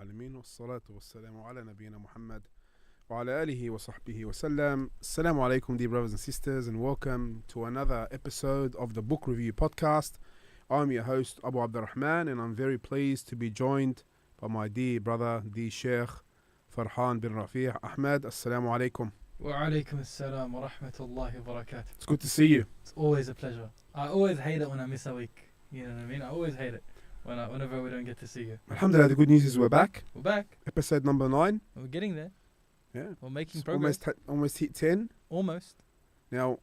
العالمين والصلاة والسلام على نبينا محمد وعلى آله وصحبه وسلم. Assalamu alaikum, dear brothers and sisters, and welcome to another episode of the Book Review Podcast. I'm your host, Abu Abdurrahman, and I'm very pleased to be joined by my dear brother, the Sheikh Farhan bin Rafee. Ahmed, Assalamu alaikum. Wa alaikum assalam wa rahmatullahi wa barakatuh. It's good to see you. It's always a pleasure. I always hate it when I miss a week. You know what I mean? I always hate it whenever we don't get to see you. Alhamdulillah, the good news is we're back. We're back. Episode number 9. We're getting there. Yeah. We're making It's progress. almost hit 10. Almost. Now,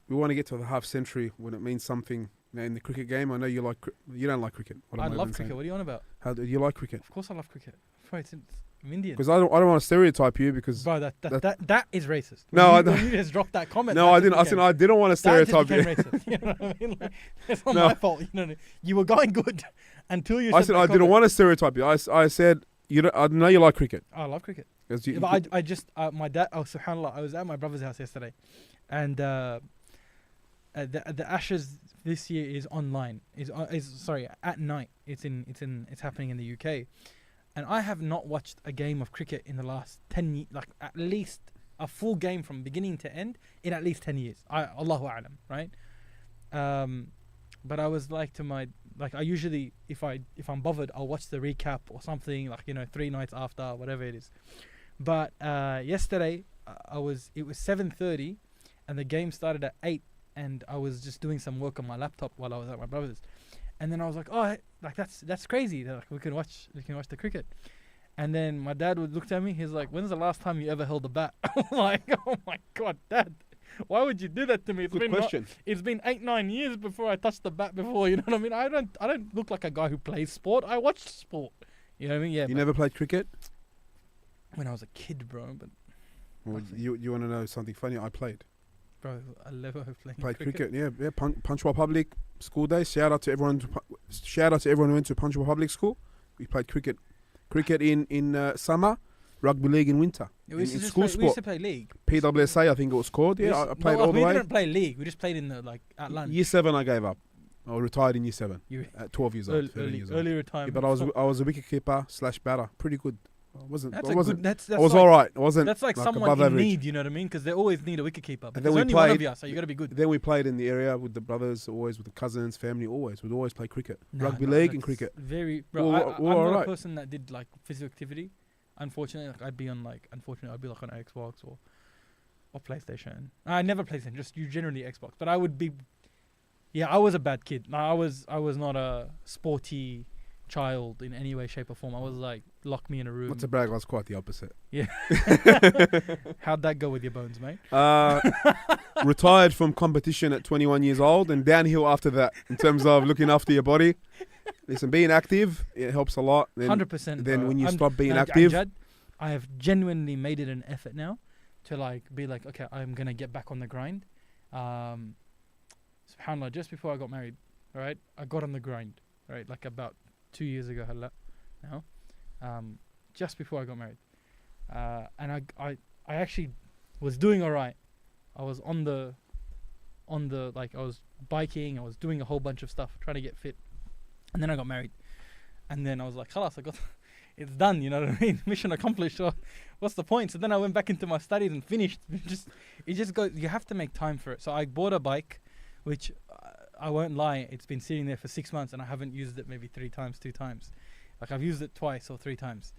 we want to get to the half century when it means something. Now, in the cricket game, I know you don't like cricket. I love cricket. What are you on about? How do you like cricket? Of course I love cricket. I'm Indian. Because I don't want to stereotype you because Bro, that is racist. No, I don't. You just dropped that comment. No, I didn't. I said I didn't want to stereotype you. Racist. You know what I mean? Like, it's not my fault. You know, you were going good until you. I said I didn't want to stereotype you. I said I know you like cricket. I love cricket. You, but I just my dad. Oh, Subhanallah! I was at my brother's house yesterday, and the Ashes this year is online. Is at night. It's happening in the UK, and I have not watched a game of cricket in the last 10 years. Like at least a full game from beginning to end in at least 10 years. Allahu a'lam, right? But I was like I usually if I'm bothered, I'll watch the recap or something, 3 nights after, whatever it is. But yesterday it was 7:30 and the game started at 8, and I was just doing some work on my laptop while I was at my brother's, and then I was like, that's crazy, like we can watch the cricket. And then my dad would look at me, he's like, when's the last time you ever held a bat? I'm like, oh my god, Dad, why would you do that to me? Good question. It's been 8-9 years before I touched the bat before. You know what I mean? I don't look like a guy who plays sport. I watch sport. You know what I mean? Yeah. You never played cricket? When I was a kid, bro. But well, you want to know something funny? I played. Bro, I love playing cricket. Yeah. Punchwell Public school days. Shout out to everyone who went to Punchwell Public School. We played cricket in summer, rugby league in winter. We in school sport. We used to play league. PWSA, I think it was called. Yeah, I played all the way. We didn't play league. We just played in at lunch. Year 7, I gave up. I retired in year 7 at 12 years old. Early retirement. Yeah, but I was a wicket keeper / batter. Pretty good. I wasn't. That's I was all right. I wasn't. That's like someone in average. need. You know what I mean? Because they always need a wicket keeper. But And there's then only one of you, so you got to be good. Then we played in the area with the brothers, always with the cousins, family. We'd always play cricket, rugby league and cricket. Very. Bro, I'm not a person that did physical activity. Unfortunately, I'd be on on Xbox or PlayStation. I never PlayStation. Just generally Xbox. But I would be. Yeah, I was a bad kid. I was not a sporty child in any way, shape or form. I was lock me in a room. Not to brag, I was quite the opposite. Yeah. How'd that go with your bones, mate? Retired from competition at 21 years old and downhill after that in terms of looking after your body. Listen, being active, it helps a lot. 100%. Then when you stop being active. I have genuinely made it an effort now to be okay, I'm going to get back on the grind. Subhanallah, just before I got married, right, I got on the grind, right, about 2 years ago now, just before I got married, and I actually was doing all right. I was on the I was biking, I was doing a whole bunch of stuff, trying to get fit, and then I got married, and then I was like, khalas, it's done, you know what I mean? Mission accomplished. So what's the point? So then I went back into my studies and finished. It just goes. You have to make time for it. So I bought a bike, which I won't lie, it's been sitting there for 6 months and I haven't used it maybe 2 times. I've used it twice or 3 times.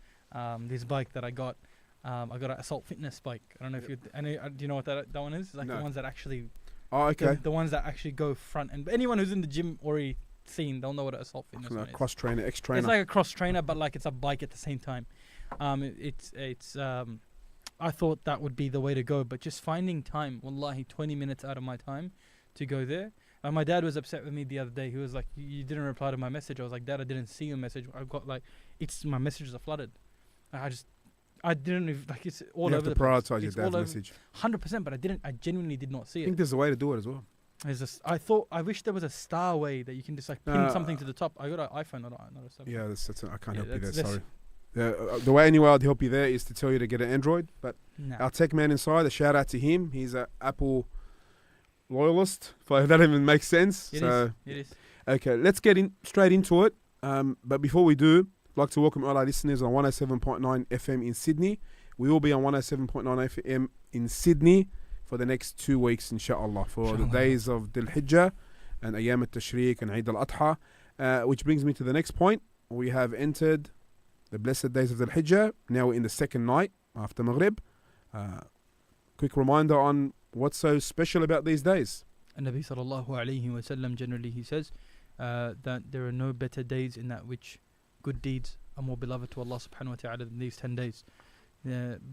This bike that I got an Assault Fitness bike. I don't know if do you know what that one is? No. The ones that actually. Oh, okay. The ones that actually go front, and anyone who's in the gym already seen, they'll know what an Assault Fitness is. Cross trainer, X-trainer. It's like a cross trainer, but it's a bike at the same time. It's I thought that would be the way to go, but just finding time, wallahi, 20 minutes out of my time to go there. My dad was upset with me the other day. He was like, you didn't reply to my message. I was like, Dad, I didn't see your message. I've got my messages are flooded. I didn't even, it's all you over the place. You have to prioritize your dad's message. 100%, but I genuinely did not see it. I think there's a way to do it as well. I wish there was a star way that you can just pin something to the top. I got an iPhone, not a Samsung. Yeah, I can't help you there, sorry. The way anyway I'd help you there is to tell you to get an Android. But our tech man inside, a shout out to him. He's an Apple loyalist, if that even makes sense. It is. Okay, let's get straight into it. But before we do, I'd like to welcome all our listeners on 107.9 FM in Sydney. We will be on 107.9 FM in Sydney for the next 2 weeks, inshallah, for the days of Dhul Hijjah and Ayyam al-Tashriq and Eid al-Adha. Which brings me to the next point. We have entered the blessed days of Dhul Hijjah. Now we're in the second night after Maghrib. Quick reminder on what's so special about these days. And Nabi sallallahu alayhi wa sallam, generally he says that there are no better days in that which good deeds are more beloved to Allah subhanahu wa ta'ala than these 10 days.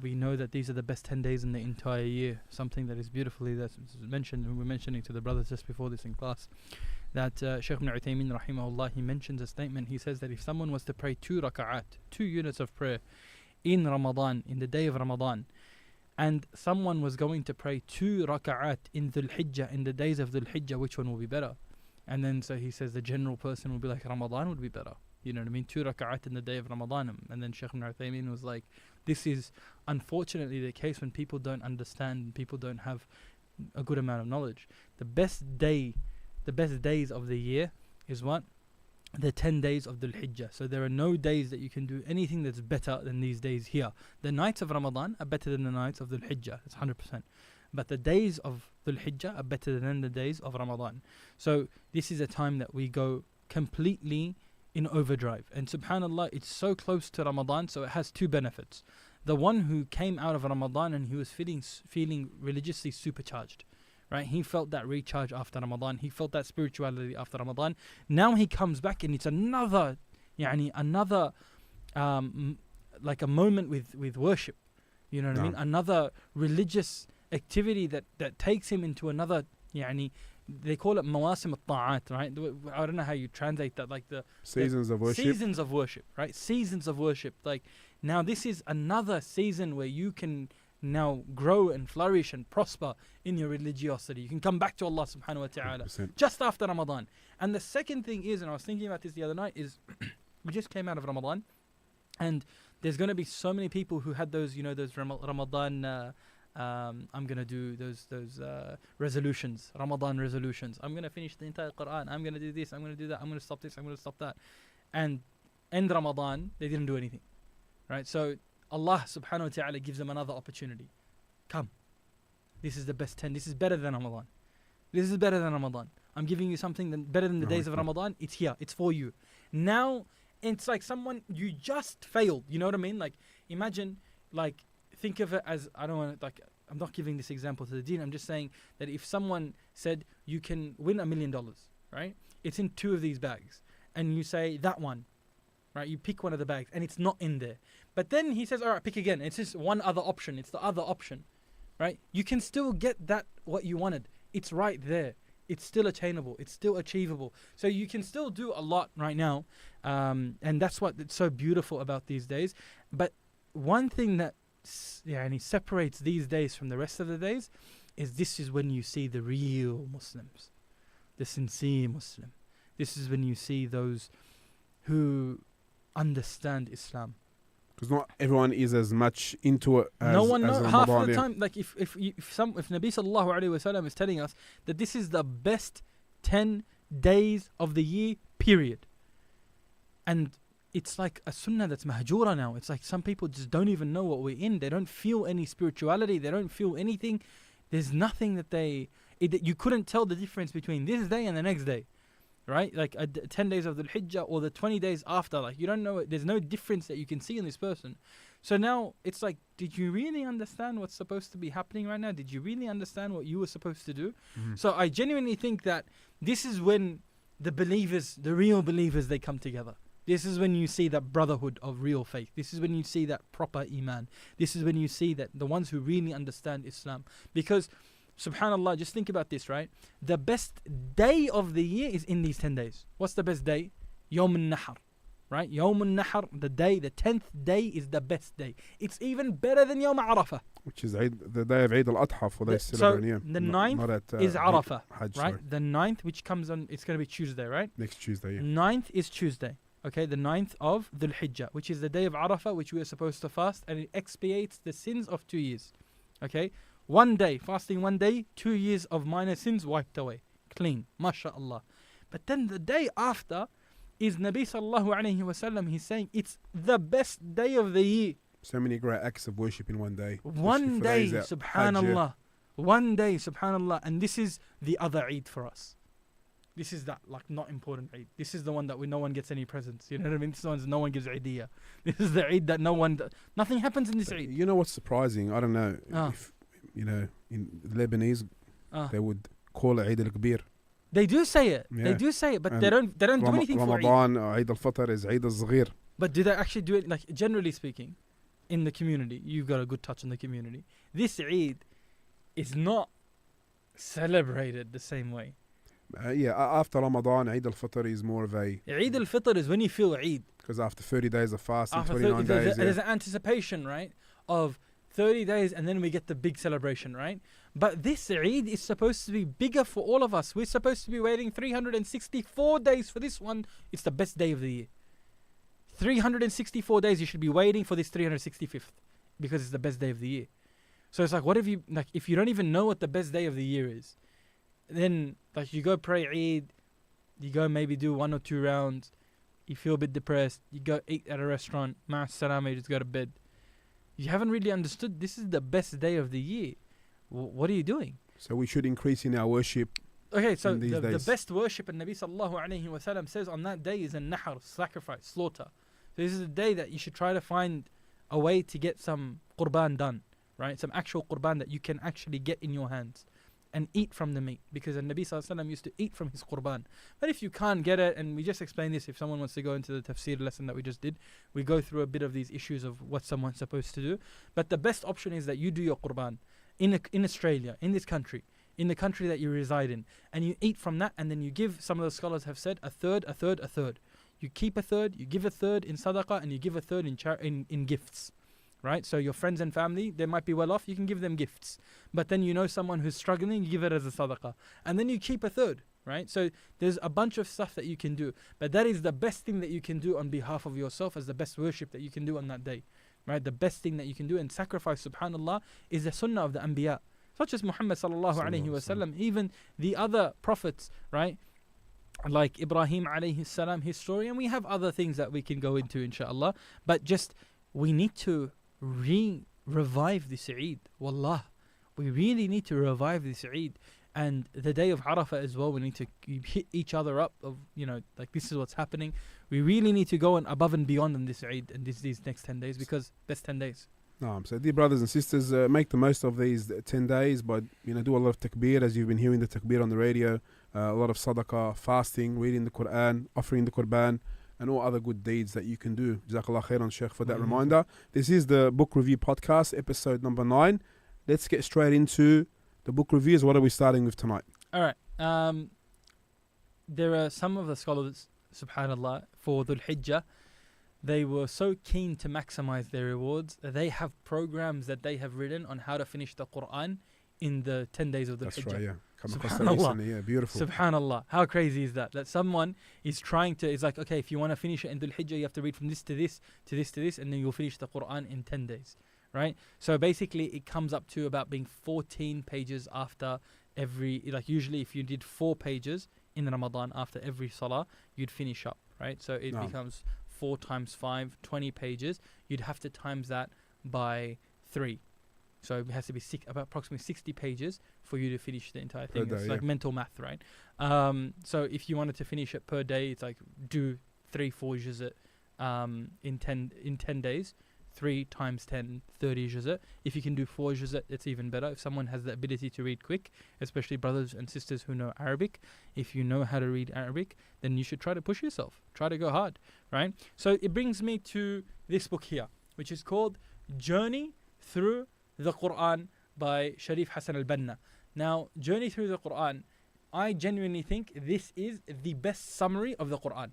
We know that these are the best 10 days in the entire year. Something that is beautifully that's mentioned, and we're mentioning to the brothers just before this in class, that Shaykh ibn Uthaymeen rahimahullah, he mentions a statement. He says that if someone was to pray 2 raka'at, 2 units of prayer in Ramadan, in the day of Ramadan, and someone was going to pray 2 raka'at in Dhul Hijjah, in the days of Dhul Hijjah, which one will be better? And then so he says the general person will be like, Ramadan would be better. You know what I mean? 2 raka'at in the day of Ramadan. And then Shaykh ibn Uthaymeen was like, this is unfortunately the case when people don't understand, people don't have a good amount of knowledge. The best days of the year is what? The 10 days of Dhul Hijjah. So there are no days that you can do anything that's better than these days here. The nights of Ramadan are better than the nights of Dhul Hijjah. It's 100%. But the days of Dhul Hijjah are better than the days of Ramadan. So this is a time that we go completely in overdrive. And subhanallah, it's so close to Ramadan, so it has 2 benefits. The one who came out of Ramadan and he was feeling religiously supercharged. Right, he felt that recharge after Ramadan. He felt that spirituality after Ramadan. Now he comes back and it's another like a moment with worship. You know what I mean? Another religious activity that takes him into another. They call it mawasim al-ta'at, right? I don't know how you translate that, like the seasons of worship. Seasons of worship, right? Seasons of worship. Like now, this is another season where you can now grow and flourish and prosper in your religiosity. You can come back to Allah subhanahu wa ta'ala 100%. just after Ramadan. And the second thing is, and I was thinking about this the other night, is we just came out of Ramadan, and there's going to be so many people who had those, those Ramadan, I'm going to do those resolutions, Ramadan resolutions. I'm going to finish the entire Quran. I'm going to do this. I'm going to do that. I'm going to stop this. I'm going to stop that. And end Ramadan, they didn't do anything. Right? So Allah subhanahu wa ta'ala gives them another opportunity. Come. This is the best 10. This is better than Ramadan. This is better than Ramadan. I'm giving you something better than the days of Ramadan. It's here. It's for you. Now, it's like someone, you just failed. You know what I mean? Like, imagine, like, think of it as, I'm not giving this example to the deen. I'm just saying that if someone said you can win $1 million, right? It's in 2 of these bags. And you say that one, right? You pick one of the bags and it's not in there. But then he says, all right, pick again. It's just one other option. It's the other option, right? You can still get that, what you wanted. It's right there. It's still attainable. It's still achievable. So you can still do a lot right now. And that's what's so beautiful about these days. But one thing that separates these days from the rest of the days is this is when you see the real Muslims, the sincere Muslim. This is when you see those who understand Islam. Because not everyone is as much into it as no one knows. Half of the yeah. time, like if Nabi sallallahu alaihi wasallam is telling us that this is the best 10 days of the year, period. And it's like a sunnah that's mahjura now. It's like some people just don't even know what we're in. They don't feel any spirituality. They don't feel anything. There's nothing that you couldn't tell the difference between this day and the next day. Right? Like 10 days of the Hijjah or the 20 days after. Like you don't know. There's no difference that you can see in this person. So now it's like, did you really understand what's supposed to be happening right now? Did you really understand what you were supposed to do? Mm-hmm. So I genuinely think that this is when the believers, the real believers, they come together. This is when you see that brotherhood of real faith. This is when you see that proper iman. This is when you see that the ones who really understand Islam. Because, subhanallah, just think about this, right? The best day of the year is in these 10 days. What's the best day? Yawm al-Nahr, right? Yawm al-Nahr, the 10th day is the best day. It's even better than Yawm Arafah. Which is the day of Eid al-Adha for this celebrating. So the 9th is Arafah, Hajj, right? The 9th, which comes on, it's going to be Tuesday, right? Next Tuesday, yeah. 9th is Tuesday. Okay, the 9th of Dhul Hijjah, which is the day of Arafah, which we are supposed to fast, and it expiates the sins of 2 years. Okay, one day, fasting 1 day, 2 years of minor sins wiped away, clean, mashallah. But then the day after is Nabi sallallahu alayhi wasallam. He's saying it's the best day of the year. So many great acts of worship in one day. One day, subhanallah. One day, subhanallah. And this is the other Eid for us. This is that like not important Eid. This is the one that no one gets any presents. You know what I mean? This one's no one gives Eidiyah. This is the Eid that nothing happens in this But Eid. you know what's surprising? I don't know if, you know, in Lebanese, they would call it Eid al-Kabir. They do say it. Yeah. They do say it, but And they don't do anything for Eid. Ramadan, Eid al-Fitr is Eid al-Saghir. But do they actually do it, like, generally speaking, in the community? You've got a good touch on the community. This Eid is not celebrated the same way. After Ramadan, Eid al-Fitr is more of a... Eid al-Fitr is when you feel Eid. Because after 30 days of fasting, After 29 days... There's an anticipation, right, of 30 days and then we get the big celebration, right? But this Eid is supposed to be bigger for all of us. We're supposed to be waiting 364 days for this one. It's the best day of the year. 364 days you should be waiting for this 365th because it's the best day of the year. So it's like, what if you, like, if you don't even know what the best day of the year is, then like you go pray Eid, you go maybe do 1 or 2 rounds, you feel a bit depressed, you go eat at a restaurant, ma'as salama, you just go to bed. You haven't really understood this is the best day of the year. What are you doing? So we should increase in our worship. Okay, so these the days. best worship, and Nabi sallallahu alayhi wa sallam says on that day is a nahr, sacrifice, slaughter. So this is a day that you should try to find a way to get some qurban done, right? Some actual qurban that you can actually get in your hands and eat from the meat, because the Nabi sallallahu alayhi wa sallam used to eat from his qurban. But if you can't get it, and we just explained this, if someone wants to go into the tafsir lesson that we just did, we go through a bit of these issues of what someone's supposed to do. But the best option is that you do your qurban in Australia, in this country, in the country that you reside in, and you eat from that, and then you give, some of the scholars have said, a third. You keep a third, you give a third in sadaqah, and you give a third in gifts, right? So your friends and family, they might be well off, you can give them gifts. But then you know someone who's struggling, you give it as a sadaqah. And then you keep a third, right? So there's a bunch of stuff that you can do. But that is the best thing that you can do on behalf of yourself, as the best worship that you can do on that day, right? The best thing that you can do, and sacrifice, subhanallah, is the sunnah of the anbiya. Such as Muhammad sallallahu alayhi wa sallam, even the other prophets, right? Like Ibrahim alayhi salam, his story, and we have other things that we can go into, inshallah. But just, we need to revive this Eid. Wallah, we really need to revive this Eid. And the day of Arafah as well, we need to hit each other up of, you know, like, this is what's happening. We really need to go above and beyond on this Eid and these next 10 days, because best 10 days. So dear brothers and sisters, make the most of these 10 days by, you know, do a lot of takbir, as you've been hearing the takbir on the radio, a lot of sadaqah, fasting, reading the Quran, offering the Qurban, and all other good deeds that you can do. Jazakallah khairan, Sheikh, for that reminder. This is the Book Review Podcast, episode number 9. Let's get straight into the book reviews. What are we starting with tonight? All right. There are some of the scholars, subhanallah, for Dhul Hijjah, they were so keen to maximize their rewards. They have programs that they have written on how to finish the Quran in the 10 days of Dhul Hijjah. That's right, yeah. Come across that recently, yeah. Beautiful. Subhanallah. How crazy is that? That someone is trying to, it's like, okay, if you want to finish it in Dhul Hijjah, you have to read from this to this, to this, to this, and then you'll finish the Quran in 10 days. Right? So basically, it comes up to about being 14 pages after every, like, usually if you did 4 pages in Ramadan after every salah, you'd finish up, right? So it becomes 4 times 5, 20 pages. You'd have to times that by 3. So it has to be about approximately 60 pages for you to finish the entire thing. It's like mental math, right? So if you wanted to finish it per day, it's like do 3-4 juz' in 10 days. 3 times 10, 30 juz'. If you can do 4 juz', it's even better. If someone has the ability to read quick, especially brothers and sisters who know Arabic, if you know how to read Arabic, then you should try to push yourself. Try to go hard, right? So it brings me to this book here, which is called Journey Through the Quran by Sharif Hassan al-Banna. Now, Journey Through the Quran, I genuinely think this is the best summary of the Quran.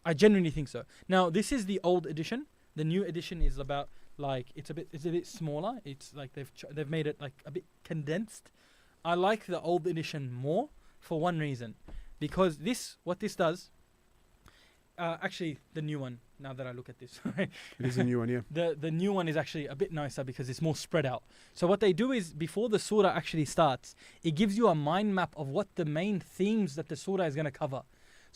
I genuinely think so. Now, this is the old edition. The new edition is about, like, it's a bit smaller. It's like they've made it like a bit condensed. I like the old edition more for one reason, because what this does, actually the new one. Now that I look at this, right? It is a new one, yeah. The new one is actually a bit nicer because it's more spread out. So what they do is, before the surah actually starts, it gives you a mind map of what the main themes that the surah is going to cover.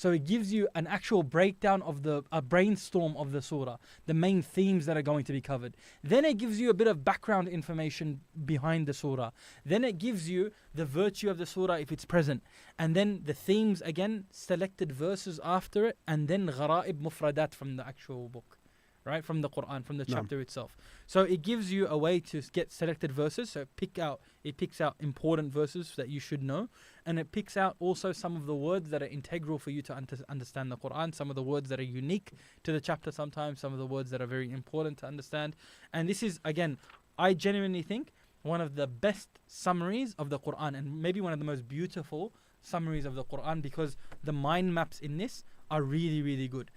So it gives you an actual breakdown of a brainstorm of the surah, the main themes that are going to be covered. Then it gives you a bit of background information behind the surah. Then it gives you the virtue of the surah if it's present. And then the themes again, selected verses after it, and then gharaib mufradat from the actual book. Right, from the Quran, from the chapter itself. So it gives you a way to get selected verses. So it picks out important verses that you should know, and it picks out also some of the words that are integral for you to understand the Quran. Some of the words that are unique to the chapter. Sometimes some of the words that are very important to understand. And this is again, I genuinely think one of the best summaries of the Quran, and maybe one of the most beautiful summaries of the Quran, because the mind maps in this are really, really good.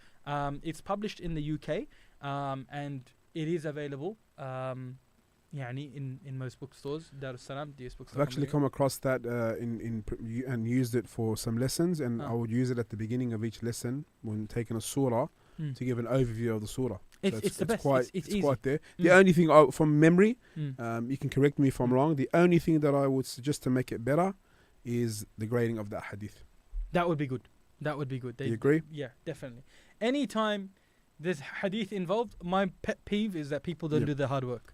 It's published in the UK. And it is available in most bookstores. Dar es Salaam, DS Bookstore. I've actually come across that and used it for some lessons, and I would use it at the beginning of each lesson when taking a surah to give an overview of the surah. It's the best. It's easy. Quite there. The only thing from memory, you can correct me if I'm wrong, the only thing that I would suggest to make it better is the grading of that hadith. That would be good. Do you agree? Yeah, definitely. Anytime there's hadith involved, my pet peeve is that people don't do the hard work.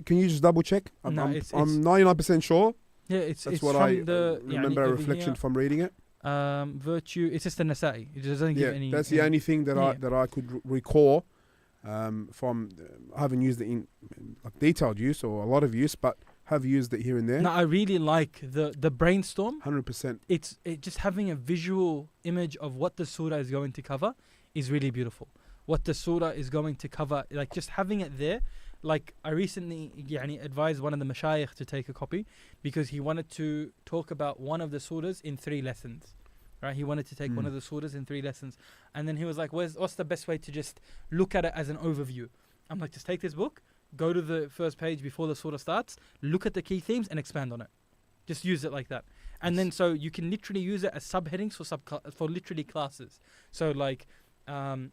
Can you just double check? I'm 99% sure. Yeah, that's it's what from I the remember a reflection from reading it. Virtue. It's just the Nasa'i. It doesn't give any. That's the only thing that I could recall from. I haven't used it in detailed use or a lot of use, but have used it here and there. No, I really like the brainstorm. 100%. It's just having a visual image of what the surah is going to cover is really beautiful. What the surah is going to cover, like just having it there. Like I recently advised one of the mashayikh to take a copy because he wanted to talk about one of the surahs in 3 lessons. Right? He wanted to take one of the surahs in 3 lessons. And then he was like, what's the best way to just look at it as an overview? I'm like, just take this book, go to the first page before the surah starts, look at the key themes and expand on it. Just use it like that. And then so you can literally use it as subheadings for literally classes. So like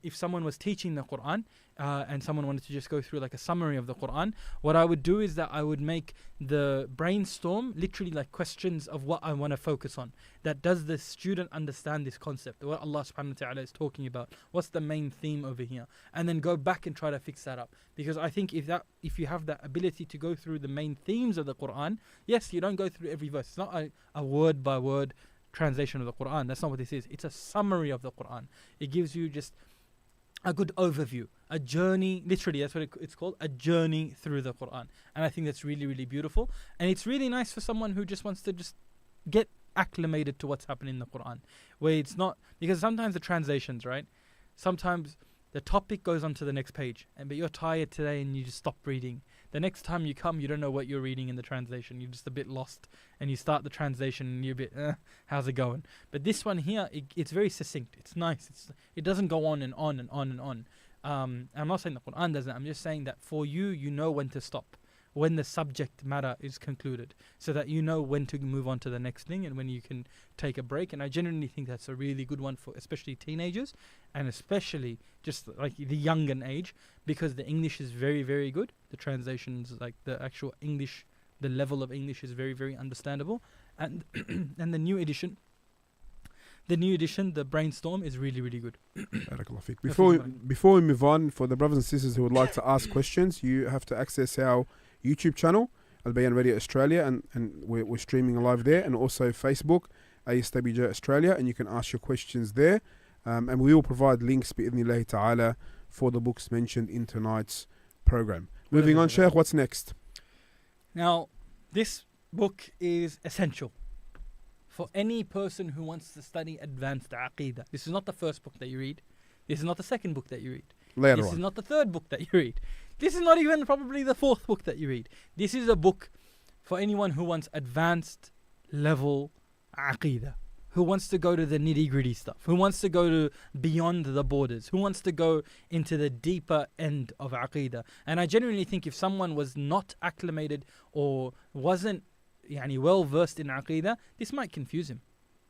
if someone was teaching the Quran and someone wanted to just go through like a summary of the Quran, what I would do is that I would make the brainstorm literally like questions of what I want to focus on. That does the student understand this concept? What Allah subhanahu wa ta'ala is talking about? What's the main theme over here? And then go back and try to fix that up. Because I think if you have that ability to go through the main themes of the Quran, yes, you don't go through every verse. It's not a word by word translation of the Quran. That's not what this is. It's a summary of the Quran. It gives you just a good overview, a journey. Literally, that's what it's called, a journey through the Quran. And I think that's really, really beautiful. And it's really nice for someone who just wants to just get acclimated to what's happening in the Quran. Where it's not, because sometimes the translations, right? Sometimes the topic goes on to the next page, but you're tired today and you just stop reading. The next time you come, you don't know what you're reading in the translation. You're just a bit lost. And you start the translation and you're a bit, how's it going? But this one here, it's very succinct. It's nice. It doesn't go on and on and on and on. I'm not saying the Quran doesn't. I'm just saying that for you, you know when to stop, when the subject matter is concluded, so that you know when to move on to the next thing and when you can take a break. And I genuinely think that's a really good one for especially teenagers and especially just like the younger age, because the English is very, very good. The translations, like the actual English, the level of English is very, very understandable. And and the new edition, the brainstorm is really, really good. Before we move on, for the brothers and sisters who would like to ask questions, you have to access our YouTube channel, Al Bayan Radio Australia, and we're streaming live there, and also Facebook, ASWJ Australia, and you can ask your questions there. And we will provide links, bi'idhnillahi ta'ala, for the books mentioned in tonight's program. Moving on, Sheikh, what's next? Now, this book is essential for any person who wants to study advanced Aqeedah. This is not the first book that you read. This is not the second book that you read. This is not the third book that you read. This is not even probably the fourth book that you read. This is a book for anyone who wants advanced level Aqeedah, who wants to go to the nitty-gritty stuff, who wants to go to beyond the borders, who wants to go into the deeper end of Aqeedah. And I genuinely think if someone was not acclimated or wasn't well versed in Aqeedah, this might confuse him.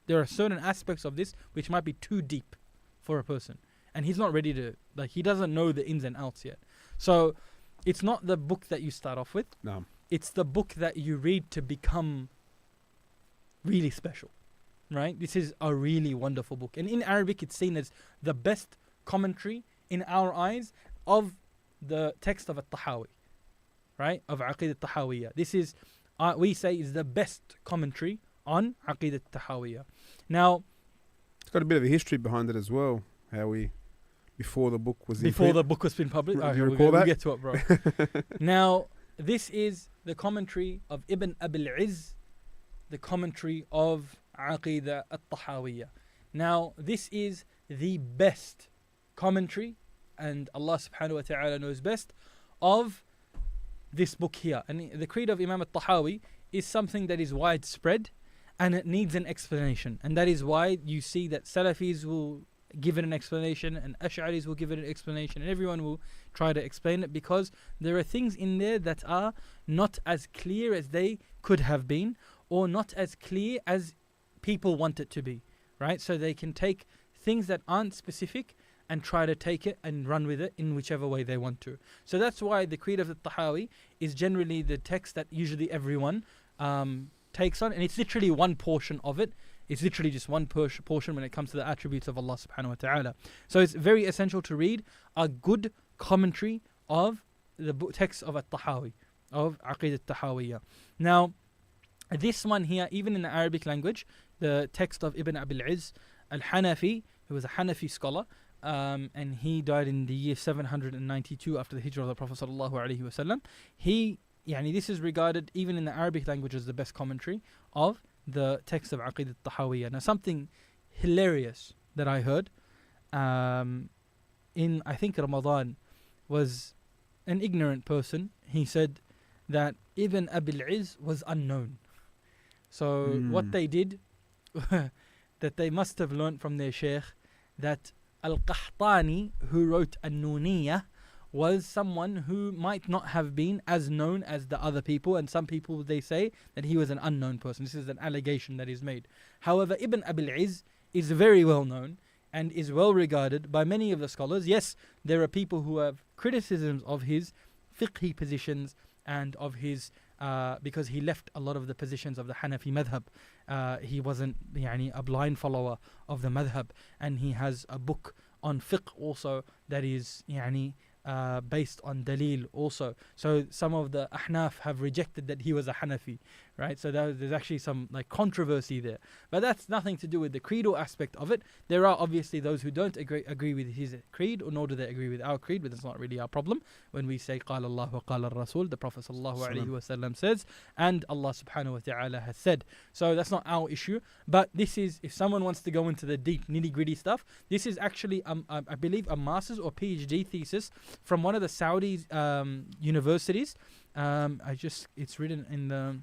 There are certain aspects of this which might be too deep for a person. And he's not ready to, he doesn't know the ins and outs yet. So it's not the book that you start off with. No. It's the book that you read to become really special. right? This is a really wonderful book. And in Arabic, it's seen as the best commentary in our eyes of the text of At-Tahawi, right? Of Aqidah Tahawiyya. This is, we say, is the best commentary on Aqidah Tahawiyya. Now, it's got a bit of a history behind it as well. How we, before the book was before the book was been published. Do you recall that? We'll get to it, bro. Now, this is the commentary of Ibn Abil Izz, the commentary of Aqidah At-Tahawiyya. Now, this is the best commentary, and Allah subhanahu wa ta'ala knows best, of this book here. And the creed of Imam At-Tahawi is something that is widespread and it needs an explanation. And that is why you see that Salafis will give it an explanation and Ash'aris will give it an explanation and everyone will try to explain it, because there are things in there that are not as clear as they could have been, or not as clear as people want it to be, right? So they can take things that aren't specific and try to take it and run with it in whichever way they want to. So that's why the creed of the Tahawi is generally the text that usually everyone takes on, and it's literally one portion of it. It's literally just one portion when it comes to the attributes of Allah subhanahu wa ta'ala. So it's very essential to read a good commentary of the text of At-Tahawi, of Aqidah Tahawiyya. Now, this one here, even in the Arabic language, the text of Ibn Abil Izz al-Hanafi, who was a Hanafi scholar, and he died in the year 792 after the Hijrah of the Prophet sallallahu alaihi wasallam. This is regarded even in the Arabic language as the best commentary of the text of Aqidah Tahawiyya. Now, something hilarious that I heard in, I think, Ramadan, was an ignorant person. He said that Ibn Abil Izz was unknown. So what they did, that they must have learnt from their sheikh, that Al-Qahtani, who wrote An-Nuniyah, was someone who might not have been as known as the other people, and some people, they say that he was an unknown person. This is an allegation that is made. However, Ibn Abil Izz is very well known and is well regarded by many of the scholars. Yes, there are people who have criticisms of his fiqhi positions and of his because he left a lot of the positions of the Hanafi madhab. He wasn't a blind follower of the madhab, and he has a book on fiqh also that is based on dalil also. So some of the Ahnaf have rejected that he was a Hanafi, right? So there's actually some controversy there. But that's nothing to do with the creedal aspect of it. There are obviously those who don't agree with his creed, or nor do they agree with our creed, but that's not really our problem. When we say قال الله وقال الرسول, the Prophet sallallahu alaihi wasallam says, and Allah subhanahu wa ta'ala has said. So that's not our issue. But this is, if someone wants to go into the deep nitty-gritty stuff, this is actually I believe a master's or PhD thesis from one of the Saudi universities. It's written in the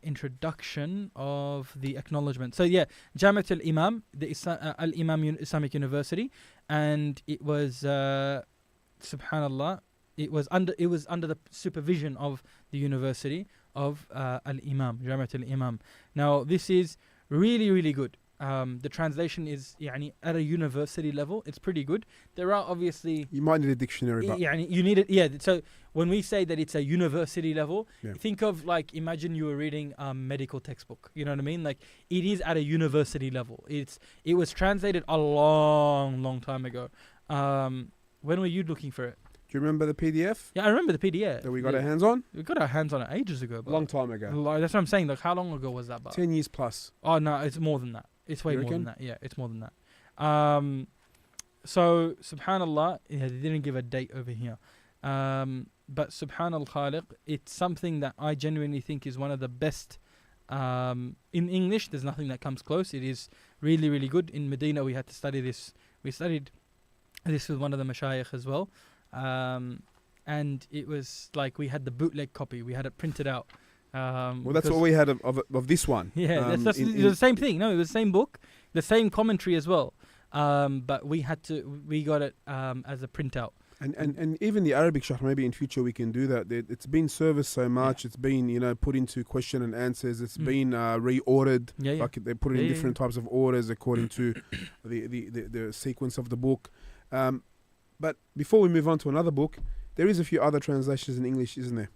introduction of the acknowledgement. So yeah, Jamiat al-Imam, the Al-Imam Islamic University, and it was subhanallah, it was under the supervision of the University of Al-Imam, Jamiat al-Imam. Now this is really, really good. The translation is at a university level. It's pretty good. There are obviously, you might need a dictionary, but you need it. Yeah. So when we say that it's a university level, think of imagine you were reading a medical textbook. You know what I mean? It is at a university level. It was translated a long time ago. When were you looking for it? Do you remember the PDF? Yeah, I remember the PDF that we got our hands on. We got our hands on it ages ago. Long time ago. That's what I'm saying. How long ago was that? 10 years plus. Oh no, it's more than that. It's way more than that. Yeah, it's more than that. So subhanallah, they didn't give a date over here. But subhanal khaliq, it's something that I genuinely think is one of the best. In English, there's nothing that comes close. It is really, really good. In Medina, we had to study this. We studied this with one of the mashayikh as well. And it was we had the bootleg copy. We had it printed out. Well, that's what we had of this one. Yeah, that's the same thing. No, it was the same book, the same commentary as well. But we got it as a printout. And even the Arabic sharh, maybe in future we can do that. It's been serviced so much. Yeah. It's been put into question and answers. It's been reordered. Yeah. They put it in different types of orders according to the sequence of the book. But before we move on to another book, there is a few other translations in English, isn't there?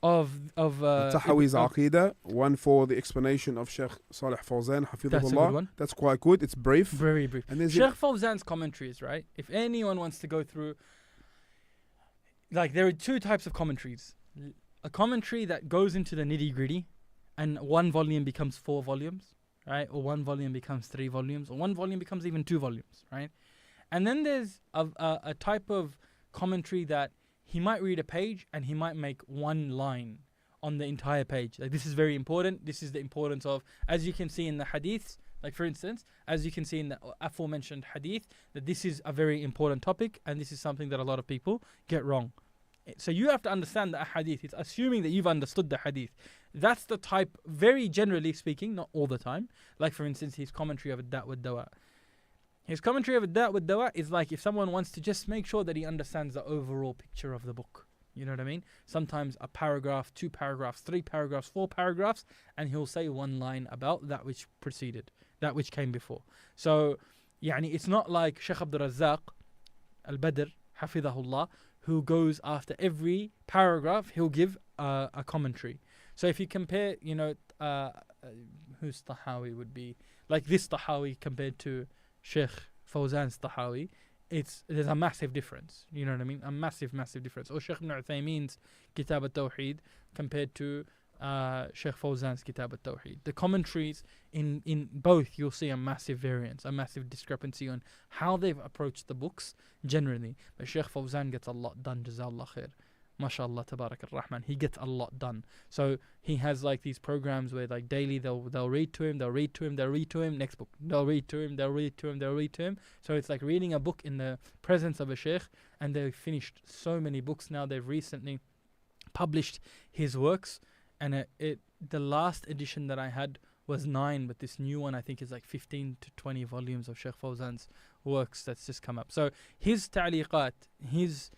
Tahawi's Aqidah, one for the explanation of Sheikh Salih Fawzan, That's a good Hafidhullah. one. That's quite good. It's brief. Very brief. And there's Sheikh Fawzan's commentaries, right? If anyone wants to go through, like, there are two types of commentaries. A commentary that goes into the nitty gritty, and one volume becomes 4 volumes, right? Or one volume becomes 3 volumes, or one volume becomes even 2 volumes, right? And then there's a type of commentary that he might read a page and he might make one line on the entire page. Like, this is very important. This is the importance of, as you can see in the hadiths, like for instance, as you can see in the aforementioned hadith, that this is a very important topic and this is something that a lot of people get wrong. So you have to understand the hadith. It's assuming that you've understood the hadith. That's the type, very generally speaking, not all the time. Like for instance, his commentary of ad-da' wad-dawa. His commentary of ad-da' wad-dawa is like if someone wants to just make sure that he understands the overall picture of the book. You know what I mean? Sometimes a paragraph, 2 paragraphs, 3 paragraphs, 4 paragraphs, and he'll say one line about that which preceded, that which came before. So, it's not like Sheikh Abdul Razzaq al-Badr, Hafidhahullah, who goes after every paragraph, he'll give a commentary. So if you compare, whose Tahawi would be, like this Tahawi compared to Sheikh Fawzan's Tahawi, there's a massive difference. You know what I mean? A massive, massive difference. Or Sheikh Ibn Uthaymeen's Kitab al-Tawheed compared to Sheikh Fawzan's Kitab al-Tawheed. The commentaries in both, you'll see a massive variance, a massive discrepancy on how they've approached the books generally. But Sheikh Fawzan gets a lot done, Jazallah khair. MashaAllah, Tabarak ar-Rahman. He gets a lot done. So he has like these programs where like daily they'll read to him, next book. They'll read to him. So it's like reading a book in the presence of a sheikh, and they've finished so many books now. They've recently published his works, and the last edition that I had was 9, but this new one I think is like 15 to 20 volumes of Sheikh Fawzan's works that's just come up. So his ta'liqat, his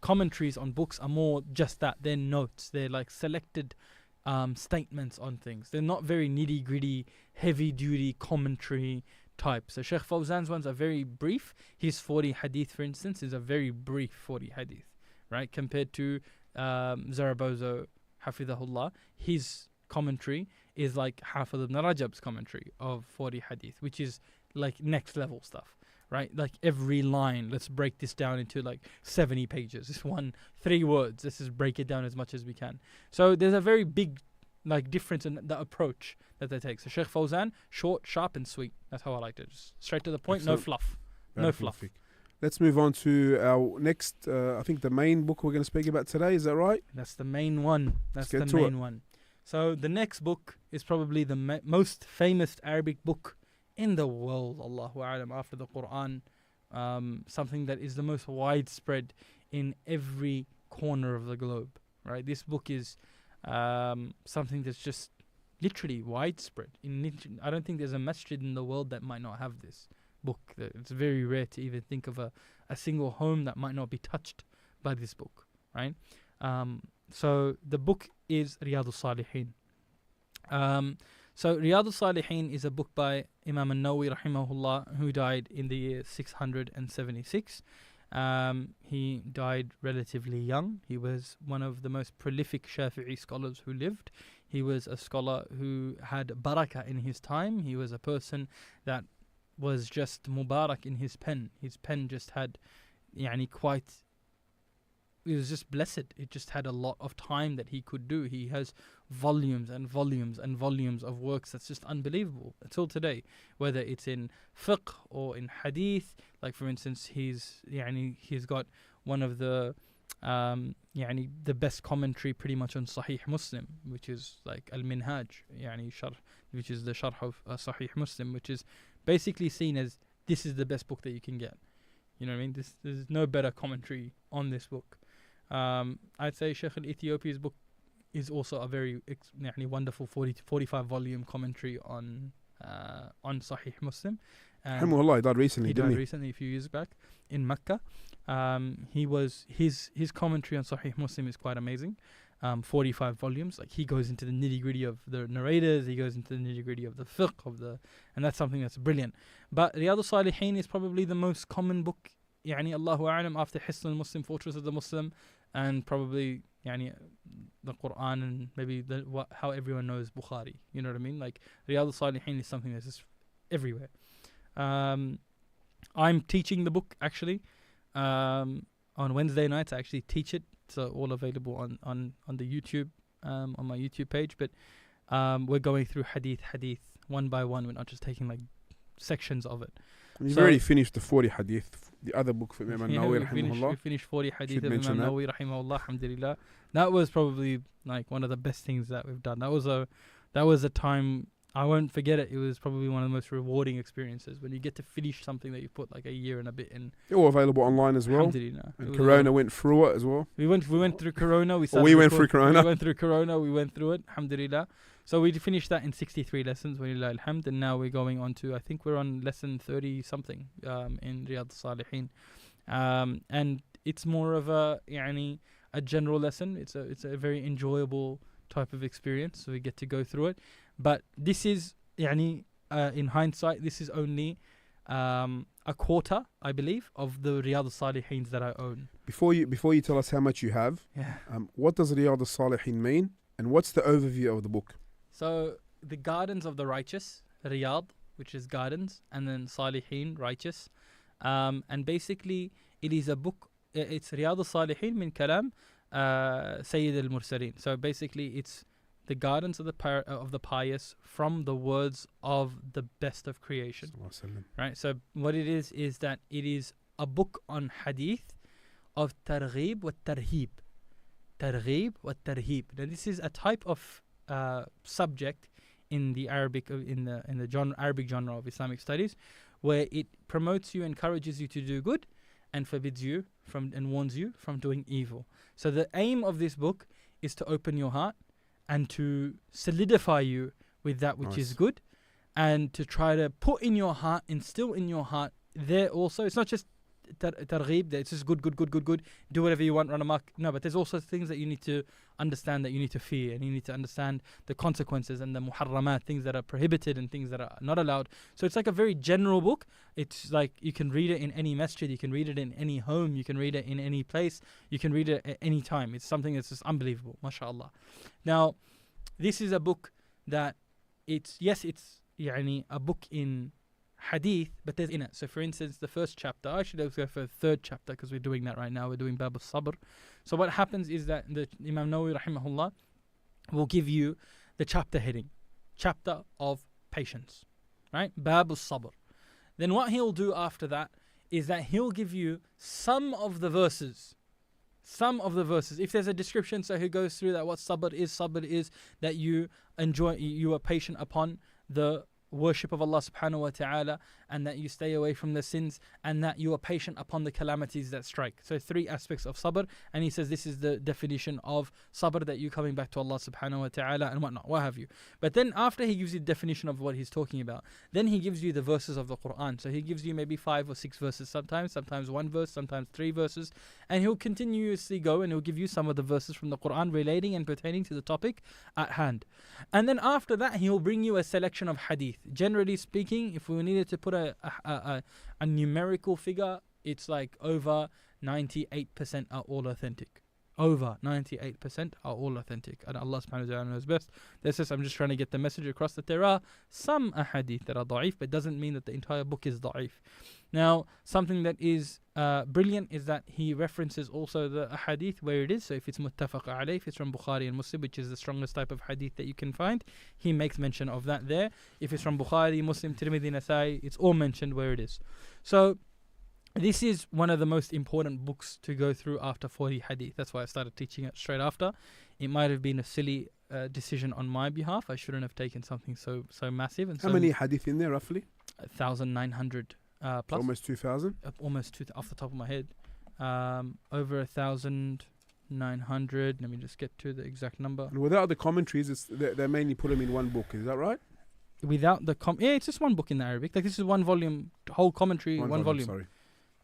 commentaries on books are more just that. They're notes. They're like selected statements on things. They're not very nitty gritty, heavy duty commentary type. So Sheikh Fawzan's ones are very brief. His 40 hadith, for instance, is a very brief 40 hadith, right? Compared to Zarabozo, Hafidhahullah, his commentary is like Hafiz ibn Rajab's commentary of 40 hadith, which is like next level stuff. Right, like every line, let's break this down into like 70 pages. This 3 words. Let's just break it down as much as we can. So there's a very big like difference in the approach that they take. So Sheikh Fawzan, short, sharp, and sweet. That's how I liked it. Just straight to the point. Excellent. No fluff. Very no fluff. prolific. Let's move on to our next. I think the main book we're going to speak about today. Is that right? That's the main one. That's the main one. So the next book is probably the most famous Arabic book in the world, Allahu A'lam, after the Quran. Something that is the most widespread in every corner of the globe, right? This book is something that's just literally widespread. I don't think there's a masjid in the world that might not have this book. It's very rare to even think of a single home that might not be touched by this book, right? So the book is Riyadus Salihin. So Riyadus Salihin is a book by Imam al-Nawawi rahimahullah, who died in the year 676. He died relatively young. He was one of the most prolific Shafi'i scholars who lived. He was a scholar who had barakah in his time. He was a person that was just mubarak in his pen. His pen just had it was just blessed. It just had a lot of time that he could do. He has volumes and volumes and volumes of works that's just unbelievable until today, whether it's in fiqh or in hadith. Like for instance, he's got one of the the best commentary pretty much on Sahih Muslim, which is like Al-Minhaj, which is the sharh of Sahih Muslim, which is basically seen as this is the best book that you can get. You know what I mean? There's no better commentary on this book. I'd say Sheikh al-Ethiopi's book is also a very wonderful 40 to 45 volume commentary on Sahih Muslim. Alhamdulillah, he died recently, He died recently, a few years back, in Mecca. His commentary on Sahih Muslim is quite amazing. 45 volumes. Like, he goes into the nitty gritty of the narrators. He goes into the nitty gritty of the fiqh and that's something that's brilliant. But Riyadus Salihin is probably the most common book يعني Allahu A'lam, after Hisn al-Muslim, Fortress of the Muslim, and probably يعني the Quran, and maybe how everyone knows Bukhari. You know what I mean? Like Riyadh al-Salihin is something that's just everywhere. I'm teaching the book actually on Wednesday nights. I actually teach it. It's all available on the YouTube, on my YouTube page. But we're going through hadith one by one. We're not just taking like sections of it. You've already finished the 40 hadith, the other book for Imam Nawawi rahimahullah. We finished 40 hadith of Imam Nawawi rahimahullah, alhamdulillah. That was probably like one of the best things that we've done. That was a time I won't forget it. It was probably one of the most rewarding experiences when you get to finish something that you put like a year and a bit in. They're all available online as well. Alhamdulillah. And Corona went through it as well. We went through Corona. We went through Corona. We went through it. Alhamdulillah. So we finished that in 63 lessons. Walillah alhamd. And now we're going on to, I think we're on lesson 30 something in Riyadh al-Salihin. And it's more of a general lesson. It's a very enjoyable type of experience. So we get to go through it. But this is, in hindsight, this is only a quarter, I believe, of the Riyadh al-Salihin that I own. Before you tell us how much you have, what does Riyadh al-Salihin mean? And what's the overview of the book? So, the gardens of the righteous, Riyadh, which is gardens, and then Salihin, righteous. And basically, it is a book, it's Riyadh al-Salihin min kalam Sayyid al-Mursaleen. So basically, it's the gardens of the pious from the words of the best of creation. Right? So what it is that it is a book on hadith of targhib wa tarhib. Targhib wa tarhib. Now this is a type of subject in the Arabic Arabic genre of Islamic studies, where it promotes you, encourages you to do good, and forbids you and warns you from doing evil. So the aim of this book is to open your heart and to solidify you with that which is good, and to try to put in your heart, instill in your heart there also. It's not just targhib, that it's just good, do whatever you want, run amok. No, but there's also things that you need to understand, that you need to fear, and you need to understand the consequences and the muharramat, things that are prohibited and things that are not allowed. So it's like a very general book. It's like you can read it in any masjid, you can read it in any home, you can read it in any place, you can read it at any time. It's something that's just unbelievable, mashallah. Now, this is a book that it's a book in hadith, but there's in it. So for instance, the first chapter, actually let's go for the third chapter because we're doing that right now. We're doing Bab al-Sabr. So what happens is that the Imam Nawawi rahimahullah will give you the chapter heading, chapter of patience, right? Bab al-Sabr. Then what he'll do after that is that he'll give you some of the verses. If there's a description, so he goes through that what sabr is that you enjoy, you are patient upon the worship of Allah subhanahu wa ta'ala, and that you stay away from the sins, and that you are patient upon the calamities that strike. So 3 aspects of sabr, and he says this is the definition of sabr, that you coming back to Allah subhanahu wa ta'ala and whatnot, what have you. But then after he gives you the definition of what he's talking about, then he gives you the verses of the Quran. So he gives you maybe 5 or 6 verses sometimes 1 verse, sometimes 3 verses, and he'll continuously go and he'll give you some of the verses from the Quran relating and pertaining to the topic at hand. And then after that, he'll bring you a selection of hadith. Generally speaking, if we needed to put a numerical figure, it's like over 98% are all authentic. Over 98% are all authentic. And Allah subhanahu wa ta'ala knows best. This is, I'm just trying to get the message across that there are some ahadith that are da'if, but doesn't mean that the entire book is da'if. Now, something that is brilliant is that he references also the hadith where it is. So if it's muttafaq alayh, if it's from Bukhari and Muslim, which is the strongest type of hadith that you can find, he makes mention of that there. If it's from Bukhari, Muslim, Tirmidhi, Nasai, it's all mentioned where it is. So this is one of the most important books to go through after 40 hadith. That's why I started teaching it straight after. It might have been a silly decision on my behalf. I shouldn't have taken something so massive. And how many hadith in there roughly? 1,900 plus. Almost 2,000? Almost 2,000 off the top of my head. Over 1,900. Let me just get to the exact number. And without the commentaries, they mainly put them in one book. Is that right? Without the it's just one book in the Arabic. Like this is one volume, whole commentary, one volume. Sorry.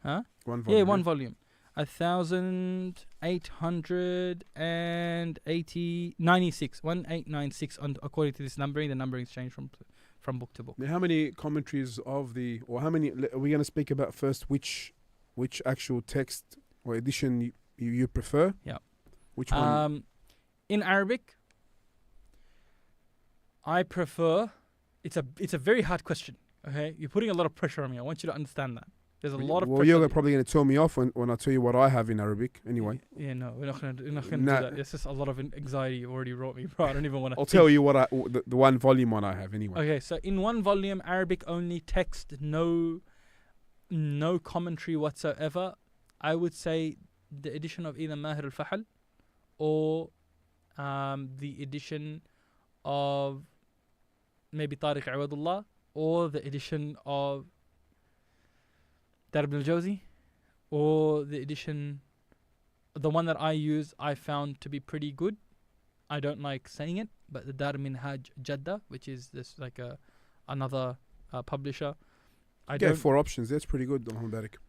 Huh? One volume. Yeah, one volume. 1,896. 1896 according to this numbering. The numbering is changed from book to book. Now, how many commentaries how many are we going to speak about first? Which which actual text or edition you prefer? Yeah. Which one? In Arabic, I prefer. It's a very hard question. Okay, you're putting a lot of pressure on me. I want you to understand that. There's a lot of well, pressure. you're probably going to tell me off when I tell you what I have in Arabic. Anyway. Yeah, no, we're not gonna do Nah. that. It's just a lot of anxiety you already wrote me, bro. I don't even want to. I'll tell you what the one volume one I have anyway. Okay, so in one volume, Arabic only text, no commentary whatsoever. I would say the edition of either Mahir al-Fahl or the edition of maybe Tariq Awadullah or the edition of Dar ibn al-Jawzi or the one that I use I found to be pretty good. I don't like saying it, but the Dar Minhaj Jadda, which is this like another publisher. Yeah, 4 options. That's pretty good.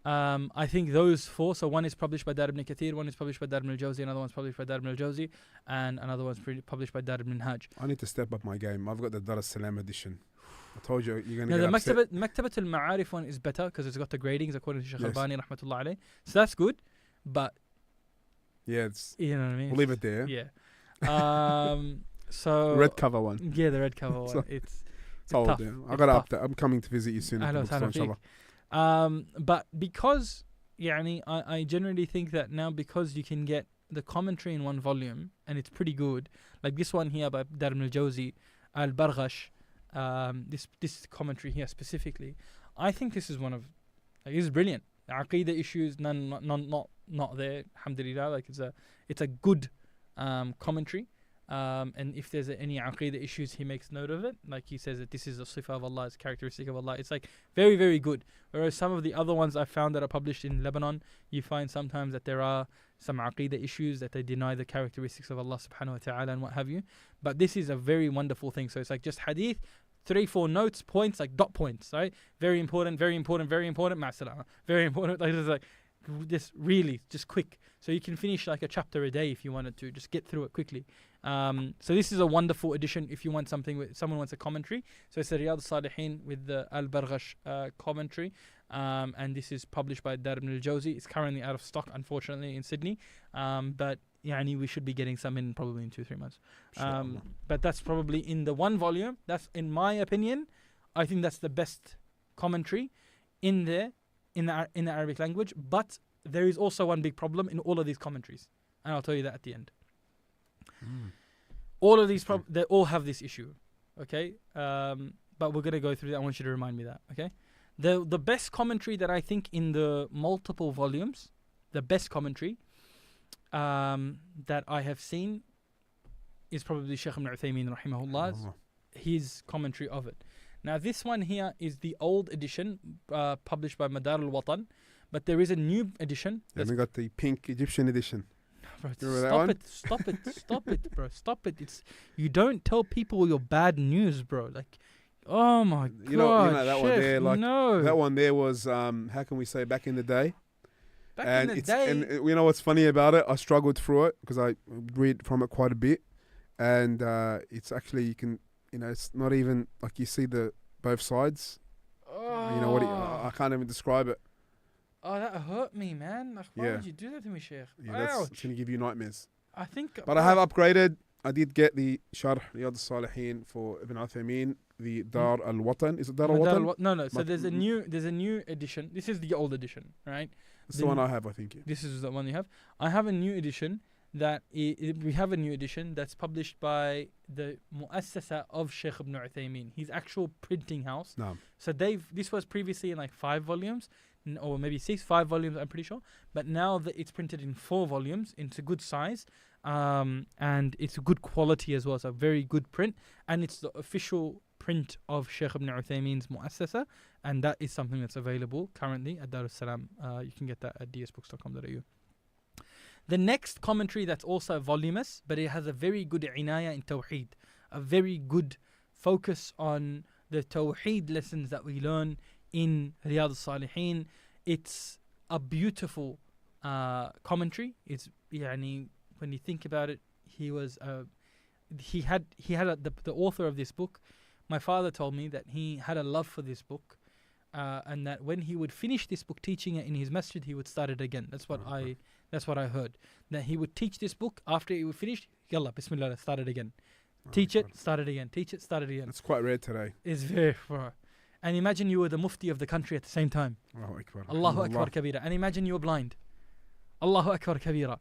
I think those 4. So one is published by Dar ibn Kathir, one is published by Dar ibn al-Jawzi, another one's published by Dar ibn al-Jawzi, and another one's published by Dar ibn Hajj. I need to step up my game. I've got the Dar as-Salam edition. I told you you're going to get upset. The Maktabat al-Ma'arif one is better because it's got the gradings according to Shaykh Albani rahmatullah alayh. So that's good, but yeah, it's, you know what I mean. We'll leave it there. Yeah. So red cover one. Yeah, the red cover one. It's tough. I got to update. I'm coming to visit you soon. But because I generally think that now because you can get the commentary in one volume and it's pretty good, like this one here by Dar ibn al-Jawzi, al-Barghash, this commentary here specifically, I think this is one of, this is brilliant. The Aqidah issues, not there, alhamdulillah. Like it's a good commentary. And if there's any Aqidah issues, he makes note of it. Like he says that this is a sifa of Allah, it's a characteristic of Allah. It's like very, very good. Whereas some of the other ones I found that are published in Lebanon, you find sometimes that there are some Aqidah issues that they deny the characteristics of Allah subhanahu wa ta'ala and what have you. But this is a very wonderful thing. So it's like just hadith, 3-4 notes, points, like dot points, right? Very important, very important, very important, ma'asalama. Very important. Like, it's like just really just quick. So you can finish like a chapter a day if you wanted to. Just get through it quickly. So this is a wonderful addition if you want something with someone wants a commentary. So it's the Riyadh al-Salihin with the Al-Barghash commentary. And this is published by Dar ibn al-Jawzi. It's currently out of stock, unfortunately, in Sydney. But we should be getting some in probably in 2-3 months. But that's probably in the one volume. That's, in my opinion, I think that's the best commentary in there in the Arabic language. But there is also one big problem in all of these commentaries, and I'll tell you that at the end. All of these they all have this issue, okay? But we're gonna go through that. I want you to remind me that, okay? The best commentary that I think in the multiple volumes, the best commentary that I have seen is probably Shaykh ibn Uthaymeen rahimahullah, his commentary of it. Now this one here is the old edition published by Madar al-Watan, but there is a new edition. And we got the pink Egyptian edition. Bro, stop it, bro. Stop it. You don't tell people your bad news, bro. Like, oh my god. You know that Sheikh, one there, like no. that one there was how can we say back in the day? And you know what's funny about it? I struggled through it because I read from it quite a bit, and it's actually you can it's not even like you see the both sides. Oh. You know what? I can't even describe it. Oh, that hurt me, man. Like, why would you do that to me, Sheikh? Yeah, it's going to give you nightmares. I think... But I have upgraded. I did get the Sharh Riyadh al-Salihin for Ibn Uthaymeen, the Dar al-Watan. Is it Dar al-Watan? No. So there's a new edition. This is the old edition, right? It's the one I have, I think. Yeah. This is the one you have. I have a new edition we have a new edition that's published by the Mu'assasa of Shaykh ibn Uthaymeen, his actual printing house. No. So this was previously in like 5 volumes, or maybe 5 volumes, I'm pretty sure. But now that it's printed in 4 volumes, it's a good size, and it's a good quality as well. So very good print, and it's the official print of Shaykh ibn Uthaymeen's Mu'assasa, and that is something that's available currently at Dar al-Salam. You can get that at dsbooks.com.au. The next commentary that's also voluminous, but it has a very good inayah in Tawheed, a very good focus on the Tawheed lessons that we learn in Riyadh al-Salihin. It's a beautiful commentary. It's when you think about it, the author of this book. My father told me that he had a love for this book and that when he would finish this book teaching it in his masjid, he would start it again. That's what I heard. That he would teach this book after he would finish. Yalla, Bismillah, start it again. Teach it, start it again. Teach it, start it again. It's quite rare today. It's very rare. And imagine you were the mufti of the country at the same time. Allahu Akbar. Allahu Akbar kabira. And imagine you were blind. Allahu Akbar kabira.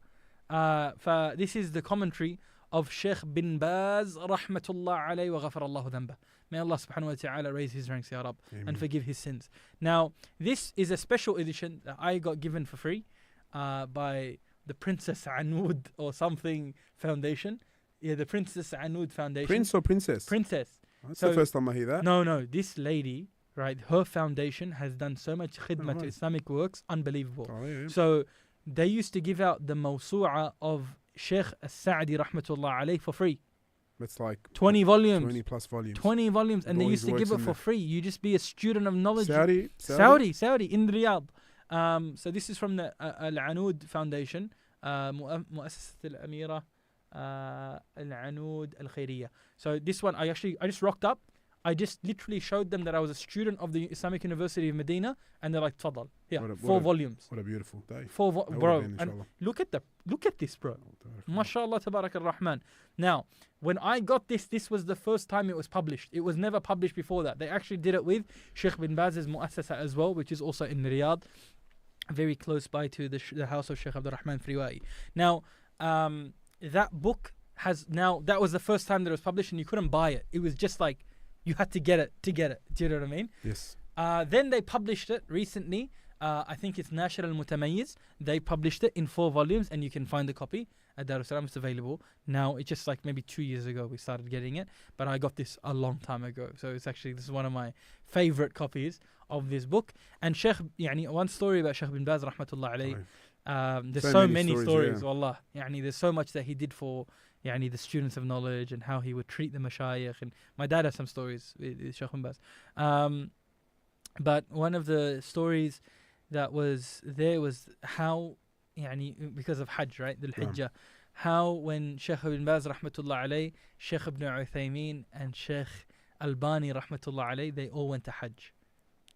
This is the commentary of Sheikh bin Baz rahmatullah alayhi wa ghafar Allahu dhanbah. May Allah subhanahu wa ta'ala raise his ranks, ya Rab, and forgive his sins. Now, this is a special edition that I got given for free by the Princess Anud or something foundation. Yeah, the Princess Anud Foundation. Prince or princess? Princess. That's the first time I hear that. No. This lady, right, her foundation has done so much khidmah to Islamic works, unbelievable. Oh, yeah. So they used to give out the mawsu'a of Sheikh As-Sa'di rahmatullah alayh for free. It's like 20 volumes. 20 plus volumes. 20 volumes. And they used to give it for free. You just be a student of knowledge. Saudi In Riyadh. So this is from the Al-Anud Foundation. مؤسسة الأميرة العنود الخيرية. So this one, I just rocked up. I just literally showed them that I was a student of the Islamic University of Medina, and they're like, "Tafadhal, here, 4 volumes." What a beautiful day. Bro. And look at this, bro. MashaAllah, Tabarak ar-Rahman. Now, when I got this was the first time it was published. It was never published before that. They actually did it with Sheikh bin Baz's mu'assasa as well, which is also in Riyadh, very close by to the house of Sheikh Abdul Rahman Friwai. Now, that book that was the first time that it was published, and you couldn't buy it. It was just like, you had to get it. Do you know what I mean? Yes. Then they published it recently. I think it's Nashir al-Mutamayyiz. They published it in 4 volumes, and you can find the copy at Dar es Salaam. It's available now. It's just like maybe 2 years ago we started getting it, but I got this a long time ago. So this is one of my favorite copies of this book. And Sheikh, one story about Sheikh bin Baz rahmatullah alayhi. There's so many stories. Wallah. There's so much that he did for the students of knowledge, and how he would treat the mashayikh. And my dad has some stories with Sheikh bin Baz. But one of the stories that was there was how, because of Hajj, right? The Hijjah. How when Sheikh bin Baz rahmatullah alayhi, Sheikh ibn Uthaymeen and Sheikh Albani rahmatullah alayhi, they all went to Hajj.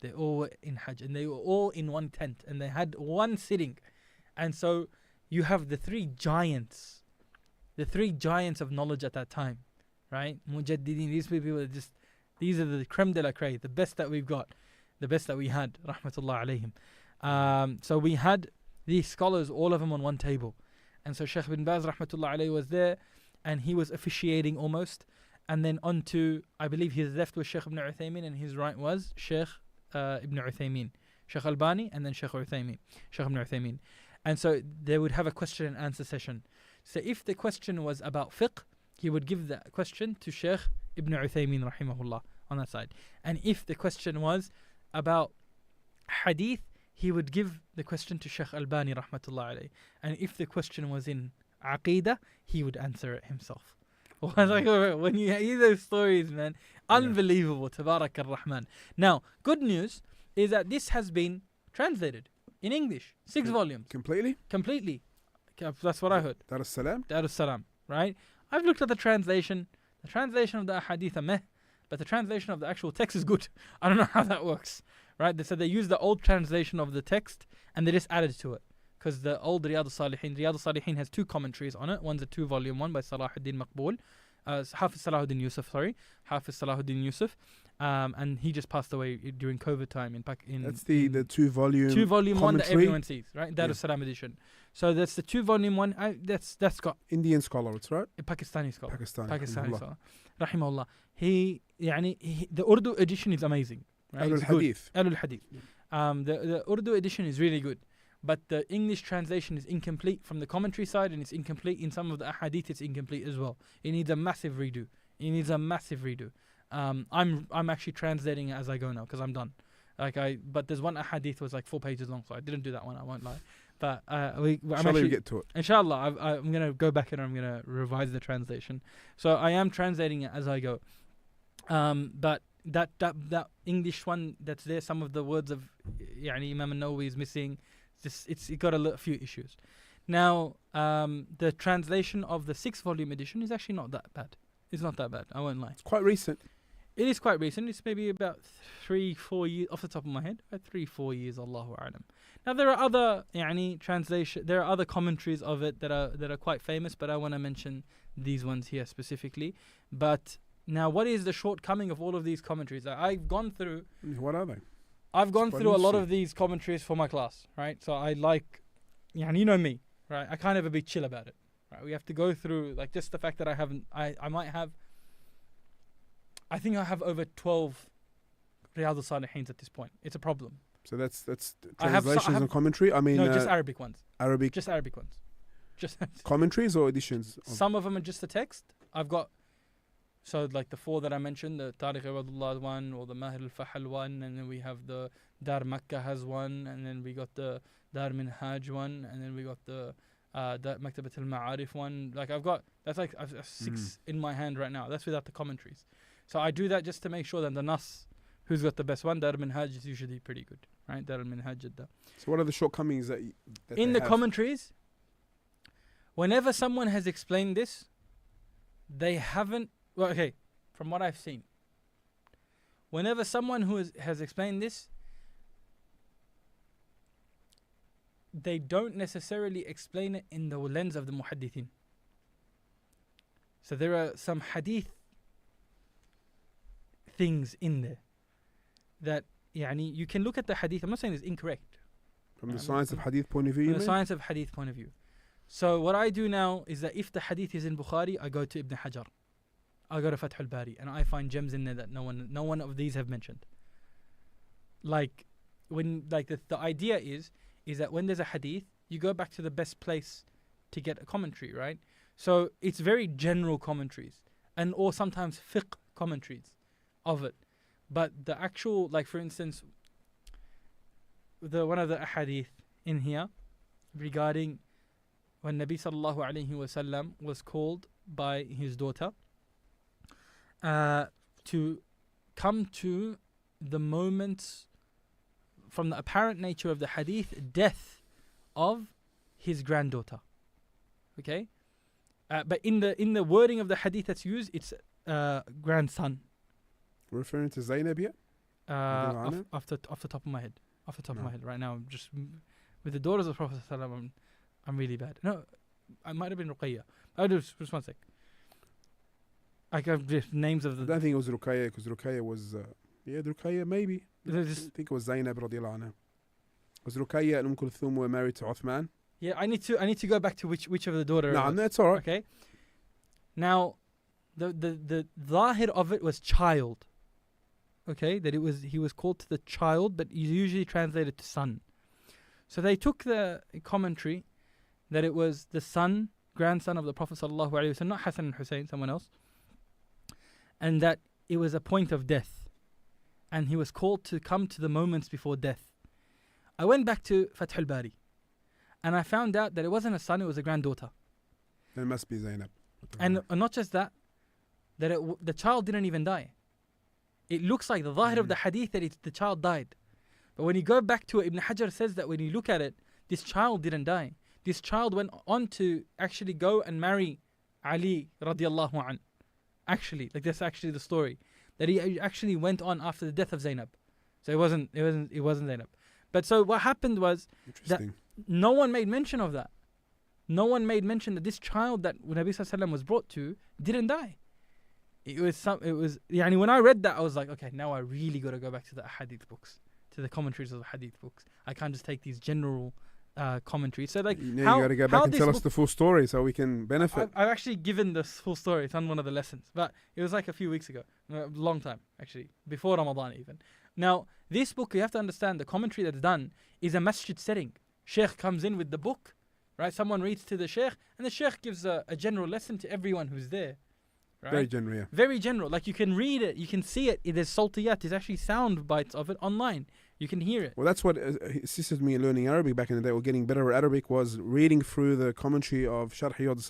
They all were in Hajj, and they were all in one tent, and they had one sitting. And so you have the 3 giants of knowledge at that time, right? Mujaddidin, these people are these are the creme de la creme, the best that we've got, the best that we had, rahmatullah alayhim. So we had these scholars, all of them on one table. And so Sheikh bin Baz rahmatullah alayhi was there, and he was officiating almost. And then on to, I believe his left was Sheikh ibn Uthaymeen, and his right was Sheikh ibn Uthaymeen. Sheikh Albani, and then Sheikh ibn Uthaymeen. And so they would have a question and answer session. So if the question was about fiqh, he would give the question to Sheikh ibn Uthaymeen rahimahullah on that side. And if the question was about hadith, he would give the question to Sheikh Albani rahmatullah alayhi. And if the question was in aqidah, he would answer it himself. When you hear those stories, man, unbelievable. Tabarak ar-Rahman. Now, good news is that this has been translated in English, 6 volumes. Completely? Completely. That's what I heard. Dar es Salaam? Dar es Salaam, right? I've looked at the translation. The translation of the ahadith are meh, but the translation of the actual text is good. I don't know how that works, right? So they use the old translation of the text, and they just added to it. Because the old Riyadh al-Salihin has 2 commentaries on it. One's a 2-volume one by Salahuddin Maqbool. Hafiz Salahuddin Yusuf. And he just passed away during COVID time in that's the 2-volume 2-volume one that everyone sees, right? Dar es Salaam edition. So that's the 2-volume one. That's got Indian scholar, it's right? A Pakistani scholar. Pakistani scholar. Rahimahullah. The Urdu edition is amazing. Right? Al-Hadith. Al-Hadith. The Urdu edition is really good. But the English translation is incomplete from the commentary side, and it's incomplete in some of the ahadith. It's incomplete as well. It needs a massive redo. I'm actually translating it as I go now because I'm done. But there's one ahadith was like 4 pages long, so I didn't do that one. I won't lie. But inshallah, you get to it. Inshallah, I'm gonna go back and I'm gonna revise the translation. So I am translating it as I go. But that English one that's there, some of the words of Imam an-Nawawi is missing. It got a few issues. Now, the translation of the 6-volume edition is actually not that bad. It's not that bad. I won't lie. It's quite recent. It is quite recent. It's maybe about 3-4 years off the top of my head. About 3-4 years, Allahu a'lam. Now there are other there are other commentaries of it that are quite famous, but I want to mention these ones here specifically. But now, what is the shortcoming of all of these commentaries? I've gone through. What are they? I've gone through a lot of these commentaries for my class, right? So I like, you know me, right? I kind of a bit chill about it, right? We have to go through, like, just the fact that I might have, I think I have over 12 Riyadh al-Salihin at this point. It's a problem. So that's translations and commentary? I mean, no, just Arabic ones. Just Arabic ones. Just commentaries or editions? Some of them are just the text. I've got, so like the 4 that I mentioned, the Tariq Ibadullah one, or the Mahir al-Fahal one, and then we have the Dar Makkah has one, and then we got the Dar Minhaj one, and then we got the Maktabat al-Ma'arif one. Like that's like 6 in my hand right now. That's without the commentaries. So I do that just to make sure that the Nas, who's got the best one, Dar Minhaj is usually pretty good, right? Dar Minhaj Jidda. So what are the shortcomings that in the commentaries? Whenever someone has explained this, they haven't. Well, okay, from what I've seen, whenever someone who has explained this, they don't necessarily explain it in the lens of the muhaddithin. So there are some hadith things in there that you can look at the hadith. I'm not saying it's incorrect. From the science of hadith point of view? From the science of hadith point of view. So what I do now is that if the hadith is in Bukhari, I go to Ibn Hajar. I go to Fath al-Bari, and I find gems in there that no one of these have mentioned. Like the idea is that when there's a hadith, you go back to the best place to get a commentary, right? So it's very general commentaries, or sometimes fiqh commentaries of it. But the actual, like for instance, one of the ahadith in here regarding when Nabi sallallahu alayhi wasallam was called by his daughter to come to the moments from the apparent nature of the hadith, death of his granddaughter. Okay, but in the wording of the hadith that's used, it's grandson. Referring to Zainab here? Off the top of my head. Off the top of my head right now. Just with the daughters of Prophet ﷺ, I'm really bad. No, I might have been Ruqayya. Just one sec. I got the names of the. I don't think it was Ruqayya, because Ruqayya was Ruqayya maybe. I think it was Zainab radiallahu anha. Was Ruqayya and Kulthum were married to Uthman? Yeah, I need to go back to which of the daughter. No, that's all right. Okay. Now, the zahir of it was child. Okay, that he was called to the child, but he's usually translated to son. So they took the commentary that it was the son, grandson of the Prophet sallallahu alaihi wasallam, not Hassan and Hussein, someone else, and that it was a point of death, and he was called to come to the moments before death. I went back to Fath al-Bari, and I found out that it wasn't a son; it was a granddaughter. Then it must be Zainab. And not just that, the child didn't even die. It looks like the zahir of the hadith that the child died. But when you go back to it, Ibn Hajar says that when you look at it, this child didn't die. This child went on to actually go and marry Ali radiallahu an. Actually, like that's actually the story. That he actually went on after the death of Zainab. So it wasn't Zainab. But so what happened was that no one made mention of that. No one made mention that this child that Nabi sallallahu alaihi wasallam was brought to didn't die. It was when I read that, I was like, okay, now I really got to go back to the hadith books, to the commentaries of the hadith books. I can't just take these general commentaries. So like, you got to go back and tell us the full story so we can benefit. I've actually given the full story. It's on one of the lessons, but it was like a few weeks ago, a long time actually, before Ramadan even. Now, this book, you have to understand, the commentary that's done is a masjid setting. Sheikh comes in with the book, right? Someone reads to the sheikh, and the sheikh gives a general lesson to everyone who's there. Right? Very general, yeah. Very general. Like you can read it, you can see it. There's saltiyat, there's actually sound bites of it online. You can hear it. Well, that's what assisted me in learning Arabic back in the day, or getting better at Arabic, was reading through the commentary of Sharh Riyadh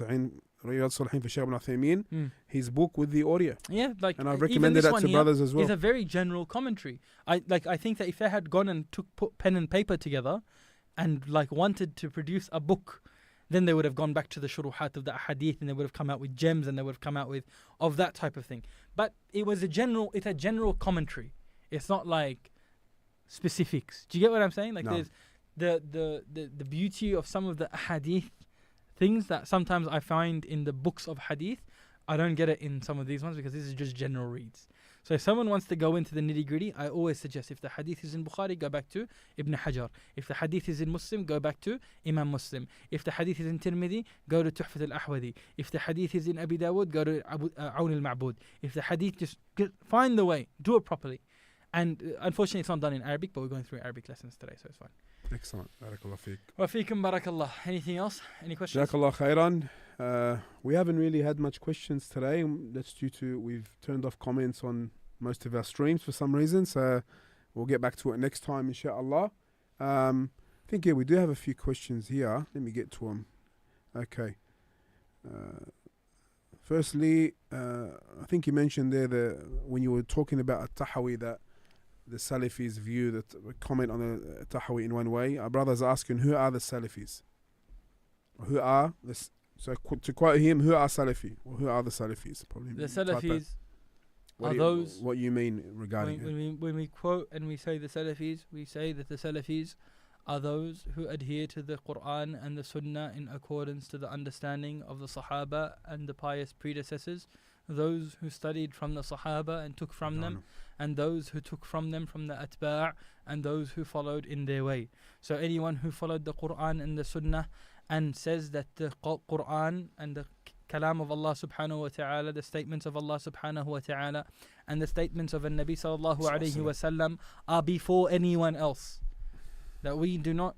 al-Salihin for Shaykh ibn Uthaymeen, his book with the audio. Yeah, like, and I've recommended that to brothers as well. It's a very general commentary. I think that if they had gone and put pen and paper together and like wanted to produce a book then they would have gone back to the shuruhat of the hadith, and they would have come out with gems, and they would have come out with of that type of thing. But it's a general commentary. It's not like specifics. Do you get what I'm saying? Like, No. there's the beauty of some of the hadith things that sometimes I find in the books of hadith. I don't get it in some of these ones because this is just general reads. So if someone wants to go into the nitty gritty, I always suggest if the hadith is in Bukhari, go back to Ibn Hajar. If the hadith is in Muslim, go back to Imam Muslim. If the hadith is in Tirmidhi, go to Tuhfat al-Ahwadi. If the hadith is in Abi Dawud, go to Awn al-Ma'bud. If the hadith, just find the way, do it properly. And unfortunately, it's not done in Arabic, but we're going through Arabic lessons today, so it's fine. Excellent. Barakallah feek. Wa feekum barakallah. Anything else? Any questions? Jazakallah khairan. We haven't really had much questions today. That's due to we've turned off comments on most of our streams for some reason. So we'll get back to it next time, inshallah. I think, yeah, we do have a few questions here. Let me get to them. Okay. Firstly, I think you mentioned there when you were talking about a tahawi that the Salafis view that comment on the tahawi in one way. Our brother's asking, who are the Salafis? Who are this? So to quote him, who are Salafi? Or who are the Salafis? Probably The Salafis are those. What you mean regarding it? When we quote and we say the Salafis, we say that the Salafis are those who adhere to the Quran and the Sunnah in accordance to the understanding of the Sahaba and the pious predecessors, those who studied from the Sahaba and took from them, and those who took from them from the Atba' and those who followed in their way. So anyone who followed the Quran and the Sunnah and says that the Quran and the kalam of Allah subhanahu wa ta'ala, the statements of Allah subhanahu wa ta'ala and the statements of the Nabi sallallahu alayhi wa sallam are before anyone else. That we don't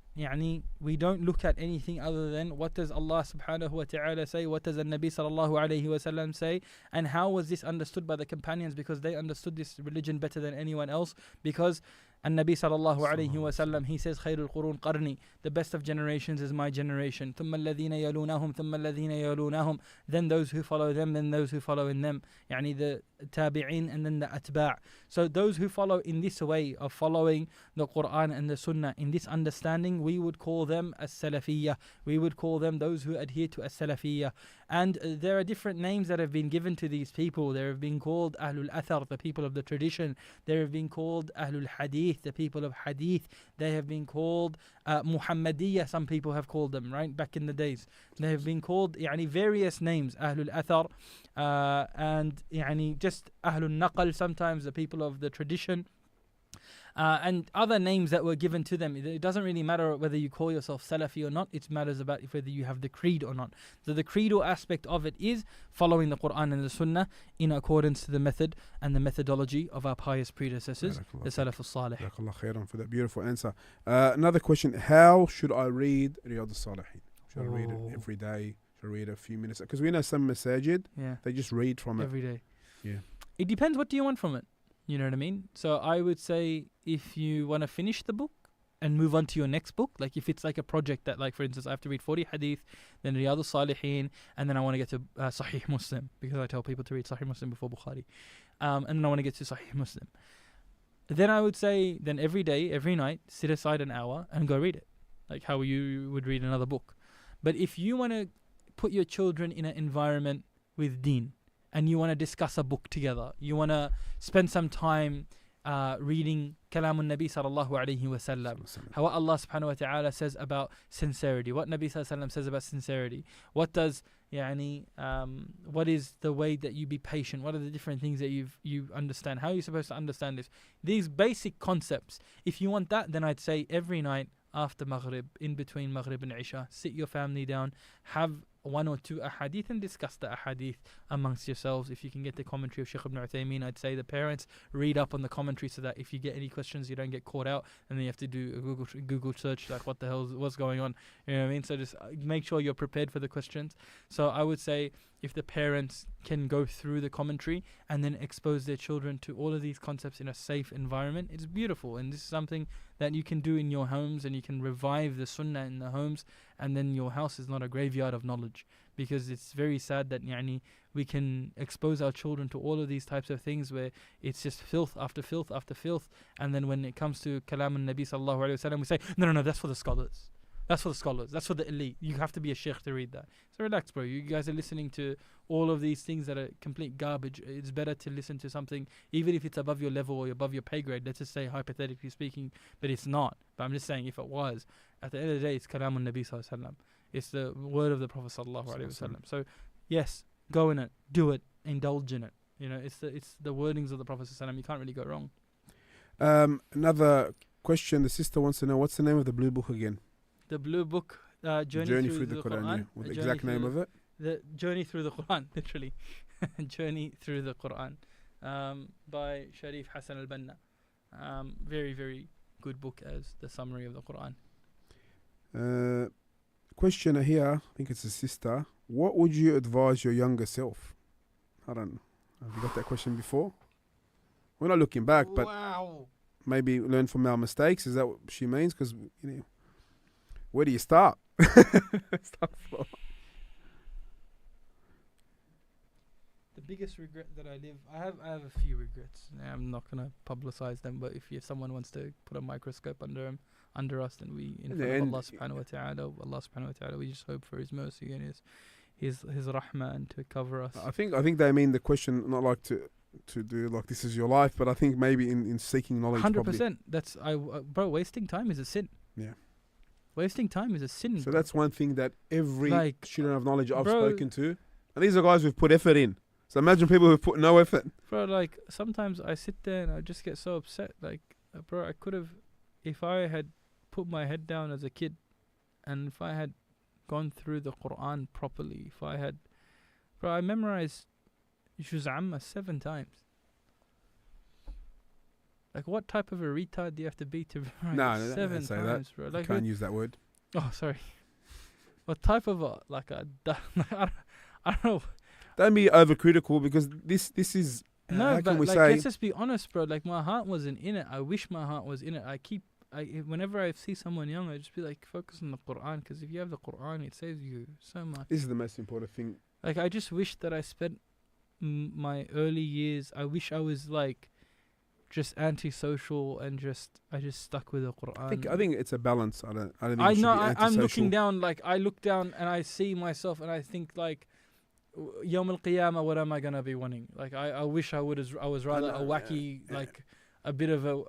look at anything other than what does Allah subhanahu wa ta'ala say, what does the Nabi sallallahu alayhi wa sallam say, and how was this understood by the companions, because they understood this religion better than anyone else. Because Nabi sallallahu alayhi wa sallam, he says, Khairul Qurun Qarni, the best of generations is my generation. ثُمَّ الَّذِينَ يَلُونَهُمْ ثُمَّ الَّذِينَ يَلُونَهُمْ, then those who follow them, then those who follow in them. Yani the tabi'in and then the atba'. So those who follow in this way of following the Quran and the Sunnah, in this understanding, we would call them as-Salafiyya. We would call them those who adhere to as-Salafiyya. And there are different names that have been given to these people. They have been called Ahlul Athar, the people of the tradition. They have been called Ahlul Hadith, the people of Hadith. They have been called Muhammadiyya, some people have called them, right, back in the days. They have been called various names, Ahlul Athar, and just Ahlul Naqal, sometimes the people of the tradition. And other names that were given to them. It doesn't really matter whether you call yourself Salafi or not. It matters about whether you have the creed or not. So the creedal aspect of it is following the Quran and the Sunnah in accordance to the method and the methodology of our pious predecessors, the Salaf al-Salih. Jazakallah khairan for that beautiful answer. Another question, how should I read Riyadh al-Salihin? Should I read it every day? Should I read a few minutes? Because we know some masajid, they just read from every day. Yeah. It depends, what do you want from it? You know what I mean? So I would say if you want to finish the book and move on to your next book, like if it's like a project that, like for instance, I have to read 40 hadith, then Riyadh al-Salihin, and then I want to get to Sahih Muslim, because I tell people to read Sahih Muslim before Bukhari, and then I want to get to Sahih Muslim. Then I would say, then every day, every night, sit aside an hour and go read it, like how you would read another book. But if you want to put your children in an environment with deen, and you want to discuss a book together, you want to spend some time reading Kalamun Nabi sallallahu alayhi wa sallam, how Allah subhanahu wa ta'ala says about sincerity, what Nabi sallallahu alayhi wa sallam says about sincerity, what does what is the way that you be patient, what are the different things that you understand, how are you supposed to understand this, these basic concepts. If you want that, then I'd say every night after Maghrib, in between Maghrib and Isha, sit your family down, have one or two ahadith and discuss the ahadith amongst yourselves. If you can get the commentary of Shaykh ibn Uthaymeen, I'd say the parents read up on the commentary so that if you get any questions, you don't get caught out and then you have to do a Google search, like what the hell what's going on, you know what I mean? So just make sure you're prepared for the questions. So I would say if the parents can go through the commentary and then expose their children to all of these concepts in a safe environment, it's beautiful. And this is something that you can do in your homes, and you can revive the sunnah in the homes, and then your house is not a graveyard of knowledge. Because it's very sad that we can expose our children to all of these types of things where it's just filth after filth after filth, and then when it comes to Kalam al-Nabi sallallahu alayhi wa sallam, we say, no, that's for the scholars. That's for the scholars. That's for the elite. You have to be a sheikh to read that. So relax, bro. You guys are listening to all of these things that are complete garbage. It's better to listen to something, even if it's above your level or above your pay grade. Let's just say, hypothetically speaking, but it's not. But I'm just saying, if it was, at the end of the day, it's Kalamun Nabi Sallallahu Alaihi Wasallam. It's the word of the Prophet Sallallahu Alaihi Wasallam. So, yes, go in it, do it, indulge in it. You know, it's the wordings of the Prophet Sallallahu Alaihi Wasallam. You can't really go wrong. Another question. The sister wants to know, what's the name of the blue book again? The blue book, Journey through the Quran. Yeah. What the exact name of it? The Journey Through the Quran, literally. Journey Through the Quran, by Sharif Hassan al-Banna. Very, very good book as the summary of the Quran. Questioner here, I think it's a sister. What would you advise your younger self? I don't know. Have you got that question before? We're not looking back, but maybe learn from our mistakes. Is that what she means? Because, you know, where do you start? The biggest regret that I have a few regrets. I'm not gonna publicize them, but if someone wants to put a microscope under us, then we in front of Allah subhanahu wa ta'ala, we just hope for His mercy and His rahmah and to cover us. I think they mean the question not like to do like this is your life, but I think maybe in seeking knowledge. 100%. That's bro. Wasting time is a sin. Yeah. Wasting time is a sin. So that's one thing that every student of knowledge I've bro, spoken to, and these are guys who've put effort in. So imagine people who've put no effort. Bro, like sometimes I sit there and I just get so upset. Like, bro, I could have, if I had put my head down as a kid, and if I had gone through the Quran properly, I memorized Juz Amma 7 times. Like, what type of a retard do you have to be to memorize 7 times, bro? Like, can't use that word. Oh, sorry. What type of I don't know. Don't be overcritical, because this is no, but like, let's just be honest, bro. Like, my heart wasn't in it. I wish my heart was in it. Whenever I see someone young, I just be like, focus on the Quran, because if you have the Quran, it saves you so much. This is the most important thing. Like, I just wish that I spent my early years. I wish I was like just antisocial and I just stuck with the Quran. I think it's a balance. I don't think I you should know. be I'm antisocial. looking down. Like, I look down and I see myself and I think like, Yawm al-Qiyamah, what am I gonna be wanting? Like, I wish I was rather a wacky, like a bit of a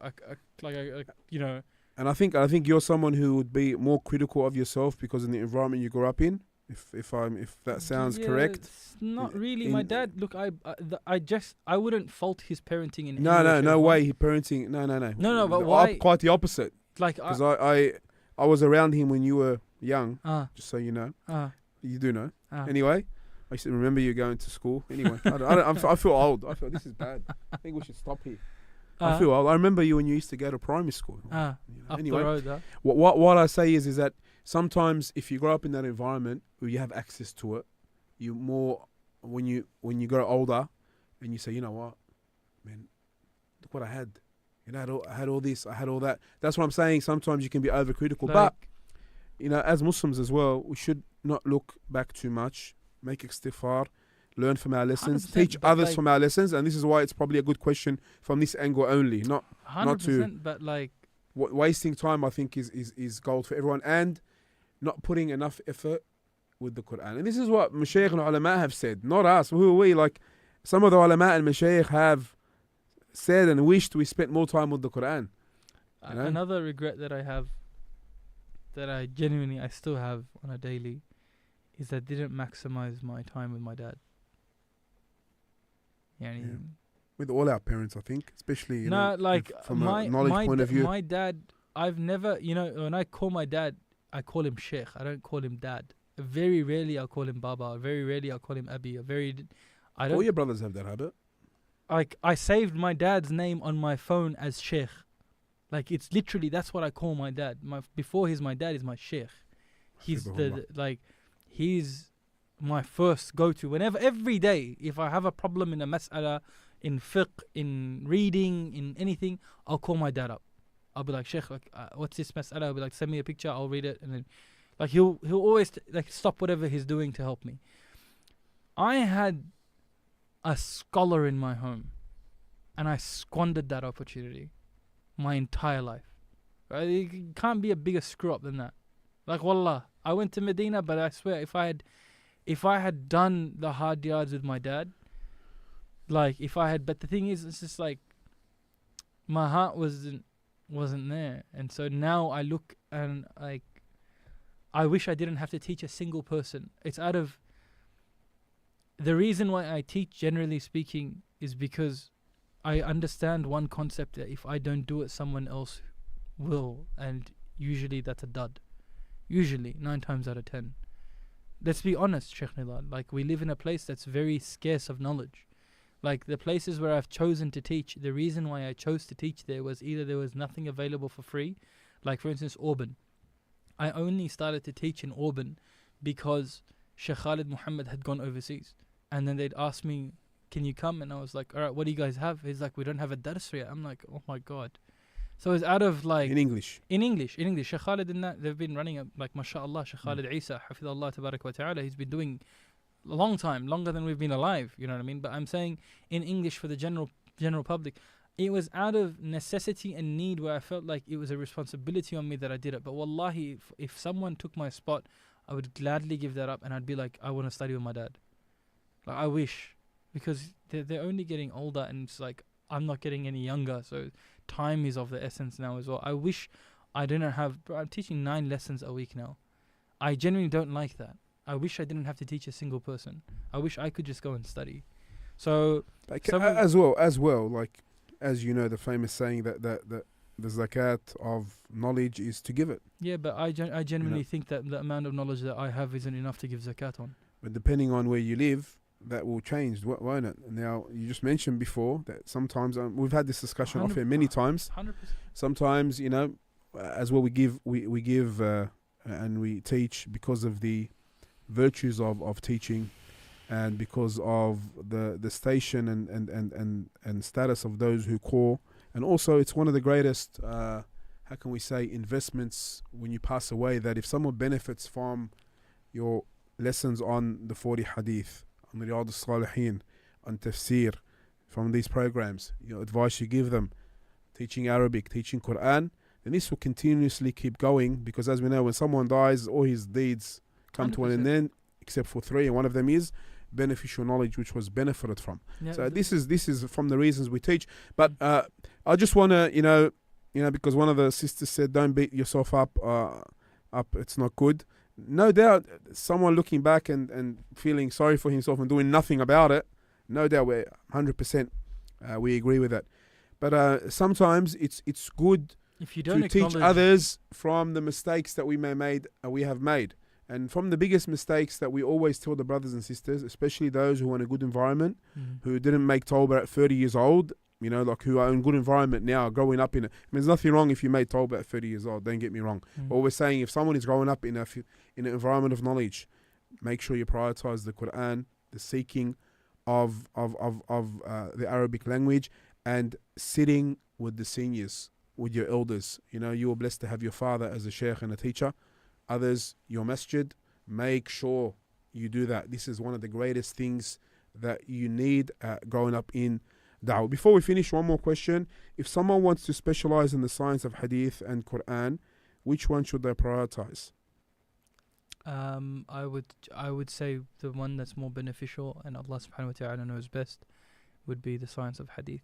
you know. And I think you're someone who would be more critical of yourself because in the environment you grew up in. If that sounds correct. It's not really. My dad. Look, I wouldn't fault his parenting in. No way. He parenting. No. No. But why? Quite the opposite. Like, because I was around him when you were young. Just so you know. You do know. Anyway. I used to remember you going to school. Anyway, I feel old. I feel this is bad. I think we should stop here. I feel old. I remember you when you used to go to primary school. Up anyway, the road, what I say is that sometimes if you grow up in that environment where you have access to it, you more when you grow older and you say, you know what, man, look what I had. You know, I had all this, I had all that. That's what I'm saying. Sometimes you can be overcritical, but you know, as Muslims as well, we should not look back too much. Make istighfar, learn from our lessons, teach others from our lessons, and this is why it's probably a good question from this angle only, not 100%, not to. But like, wasting time, I think is gold for everyone, and not putting enough effort with the Quran. And this is what Mashaykh and ulama have said, not us. Who are we? Like, some of the ulama and Mashaykh have said and wished we spent more time with the Quran. You know? Another regret that I have, that I genuinely still have on a daily, is that I didn't maximize my time with my dad. Yeah. With all our parents, I think, especially like from a knowledge point of view. My dad, I've never, when I call my dad, I call him Sheikh. I don't call him Dad. Very rarely I'll call him Baba. Very rarely I'll call him Abi. All your brothers have that habit. Like, I saved my dad's name on my phone as Sheikh. Like, it's literally, that's what I call my dad. Before he's my dad, he's my Sheikh. He's he's my first go-to. Every day, if I have a problem in a mas'ala, in fiqh, in reading, in anything, I'll call my dad up. I'll be like, Sheikh, like, what's this mas'ala? I'll be like, send me a picture, I'll read it. And then, like, he'll always stop whatever he's doing to help me. I had a scholar in my home, and I squandered that opportunity my entire life. Right? You can't be a bigger screw-up than that. Like wallah, I went to Medina, but I swear if I had done the hard yards with my dad, like if I had, but the thing is, it's just like my heart wasn't there, and so now I look and like I wish I didn't have to teach a single person. It's out of the reason why I teach, generally speaking, is because I understand one concept that if I don't do it, someone else will, and usually that's a dud. Usually, 9 times out of 10. Let's be honest, Sheikh Nilal. Like, we live in a place that's very scarce of knowledge. Like, the places where I've chosen to teach, the reason why I chose to teach there was either there was nothing available for free, like, for instance, Auburn. I only started to teach in Auburn because Sheikh Khalid Muhammad had gone overseas. And then they'd ask me, can you come? And I was like, all right, what do you guys have? He's like, we don't have a dars yet. I'm like, oh my God. So it's out of like... In English. In English. Sheikh Khalid and that, they've been running up, like, mashallah, Sheikh Khalid Isa, hafidhullah tabarak wa ta'ala, he's been doing a long time, longer than we've been alive, you know what I mean? But I'm saying in English for the general public, it was out of necessity and need where I felt like it was a responsibility on me that I did it. But wallahi, if someone took my spot, I would gladly give that up and I'd be like, I want to study with my dad. Like, I wish. Because they're only getting older and it's like, I'm not getting any younger, so time is of the essence now as well. I wish I didn't have... Bro, I'm teaching 9 lessons a week now. I genuinely don't like that. I wish I didn't have to teach a single person. I wish I could just go and study. So... Like, as well, like, as you know, the famous saying that the zakat of knowledge is to give it. Yeah, but I genuinely think that the amount of knowledge that I have isn't enough to give zakat on. But depending on where you live, that will change, won't it? Now, you just mentioned before that sometimes, we've had this discussion off here many times. 100%. Sometimes, you know, as well we give and we teach because of the virtues of teaching and because of the station and status of those who call. And also it's one of the greatest, how can we say, investments when you pass away, that if someone benefits from your lessons on the 40 hadith, on the Riyadh al-Salihin, on tafsir, from these programs, advice you give them, teaching Arabic, teaching Quran, then this will continuously keep going, because as we know, when someone dies, all his deeds come 100%. To an end, except for 3, and one of them is beneficial knowledge which was benefited from. Yeah, so this is from the reasons we teach. But I just want to, you know, because one of the sisters said, don't beat yourself up, it's not good. No doubt, someone looking back and feeling sorry for himself and doing nothing about it, no doubt we're 100%, we agree with that. But sometimes it's good if you don't to teach others from the mistakes that we have made. And from the biggest mistakes that we always tell the brothers and sisters, especially those who are in a good environment, who didn't make Tawbah at 30 years old, you know, like who are in good environment now, growing up in it. I mean, there's nothing wrong if you made Tawbah at 30 years old, don't get me wrong. But we're saying if someone is growing up in an environment of knowledge, make sure you prioritize the Quran, the seeking of the Arabic language, and sitting with the seniors, with your elders. You know, you were blessed to have your father as a sheikh and a teacher. Others, your masjid, make sure you do that. This is one of the greatest things that you need growing up in da'wah. Before we finish, one more question. If someone wants to specialize in the science of hadith and Quran, which one should they prioritize? I would say the one that's more beneficial and Allah subhanahu wa ta'ala knows best would be the science of hadith.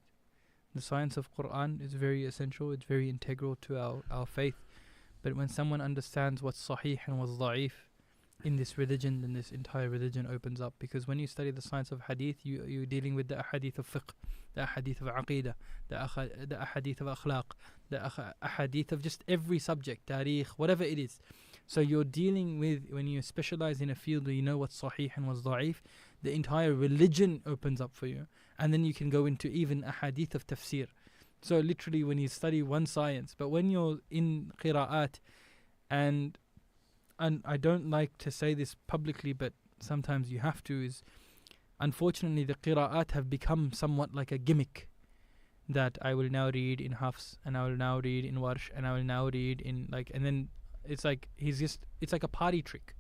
The science of Quran is very essential, it's very integral to our faith. But when someone understands what's sahih and what's da'if in this religion, then this entire religion opens up. Because when you study the science of hadith, you're dealing with the ahadith of fiqh, the ahadith of aqidah, the ahadith of akhlaq, the ahadith of just every subject, tariq, whatever it is. So you're dealing with, when you specialize in a field where you know what's sahih and what's da'if, the entire religion opens up for you. And then you can go into even ahadith of tafsir. So literally when you study one science, but when you're in qira'at, and I don't like to say this publicly, but sometimes you have to, is unfortunately the qira'at have become somewhat like a gimmick, that I will now read in Hafs, and I will now read in Warsh, and I will now read in and then it's like it's like a party trick,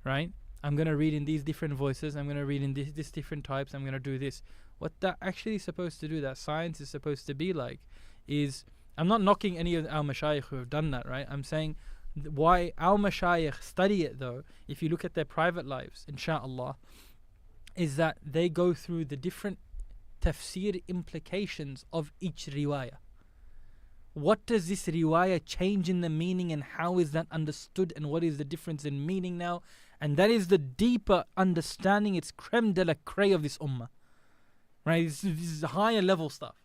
right? I'm going to read in these different voices, I'm going to read in this different types, I'm going to do this. What that actually is supposed to do, that science is supposed to be like, is, I'm not knocking any of our mashayikh who have done that, right? I'm saying Why our mashayikh study it though, if you look at their private lives, inshallah, is that they go through the different tafsir implications of each riwayah. What does this riwayah change in the meaning, and how is that understood, and what is the difference in meaning now? And that is the deeper understanding. It's creme de la creme of this ummah, right? This is higher level stuff,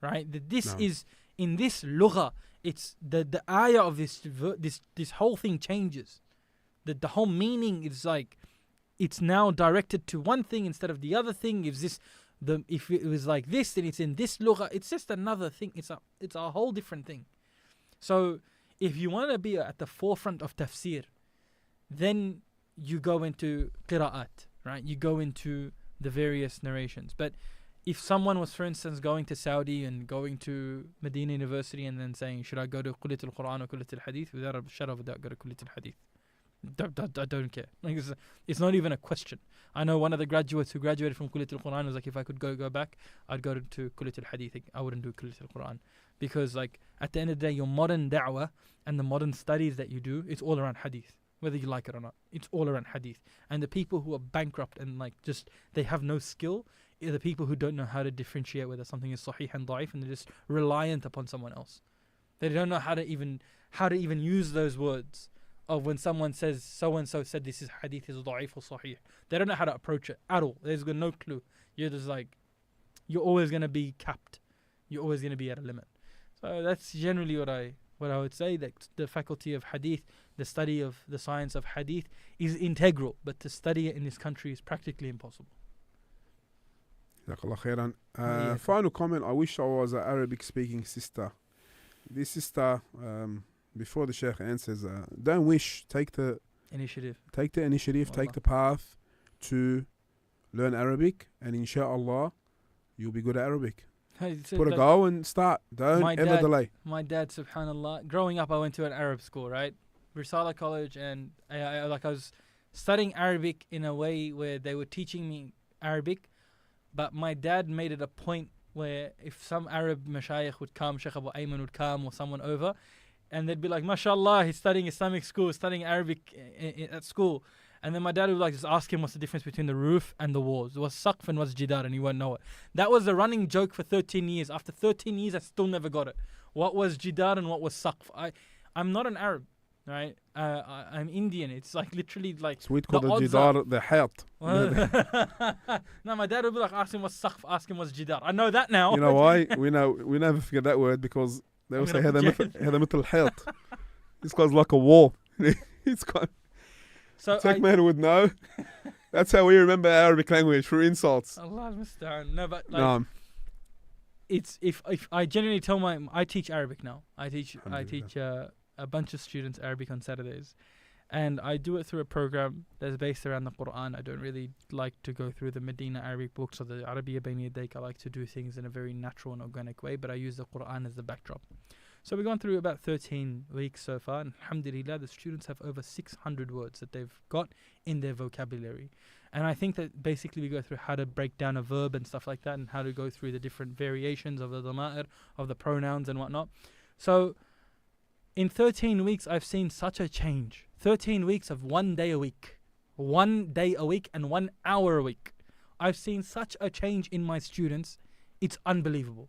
right? That this is in this lugha. It's the ayah of this whole thing changes. The whole meaning is like it's now directed to one thing instead of the other thing. If it was like this, then it's in this lugha. It's just another thing. It's a whole different thing. So if you want to be at the forefront of tafsir, then you go into qira'at, right? You go into the various narrations. But if someone was, for instance, going to Saudi and going to Medina University and then saying, should I go to Qullat al-Quran or Qullat al-Hadith? Without a shadow of a doubt, go to Qullat al-Hadith. I don't care. Like it's not even a question. I know one of the graduates who graduated from Qullat al-Quran was like, if I could go back, I'd go to Qullat al-Hadith. I wouldn't do Qullat al-Quran. Because like at the end of the day, your modern da'wah and the modern studies that you do, it's all around Hadith. Whether you like it or not, it's all around Hadith. And the people who are bankrupt and like just, they have no skill, are the people who don't know how to differentiate whether something is sahih and da'if, and they're just reliant upon someone else. They don't know how to even use those words of when someone says so and so said this is hadith is da'if or sahih. They don't know how to approach it at all. There's got no clue. You're just like, you're always going to be capped. You're always going to be at a limit. So that's generally what I would say, that the faculty of hadith, the study of the science of hadith is integral, but to study it in this country is practically impossible. Jazakallah khairan. Final comment, I wish I was an Arabic speaking sister. This sister, before the Sheikh answers, don't wish, take the initiative, take the path to learn Arabic, and inshallah you'll be good at Arabic. Put a goal and start. Don't ever delay. My dad, subhanallah, growing up I went to an Arab school, right? Risala College, and I was studying Arabic in a way where they were teaching me Arabic, but my dad made it a point where if some Arab mashayikh would come, Sheikh Abu Ayman would come or someone over, and they'd be like, mashallah, he's studying Islamic school, studying Arabic at school. And then my dad would like just ask him what's the difference between the roof and the walls. What's saqf and what's jidar, and he won't know it. That was a running joke for 13 years. After 13 years, I still never got it. What was jidar and what was saqf? I'm not an Arab, right? I'm Indian. It's like literally like. So we'd call the jidar the hayat. No, my dad would be like, ask him what's saqf, ask him what's jidar. I know that now. You know why? We never forget that word, because they will say هذا مثل الحيط. This guy's like a wall. It's got. So Techman would know. That's how we remember Arabic language, for insults. Allah musta'an. No, but like, it's if I genuinely tell I teach Arabic now. I teach a bunch of students Arabic on Saturdays, and I do it through a program that's based around the Quran. I don't really like to go through the Medina Arabic books or the Arabiya Bayna Yadayk. I like to do things in a very natural and organic way, but I use the Quran as the backdrop. So we've gone through about 13 weeks so far, and alhamdulillah, the students have over 600 words that they've got in their vocabulary. And I think that basically we go through how to break down a verb and stuff like that, and how to go through the different variations of the dhama'ir, of the pronouns and whatnot. So in 13 weeks, I've seen such a change. 13 weeks of 1 day a week. 1 day a week and 1 hour a week. I've seen such a change in my students. It's unbelievable.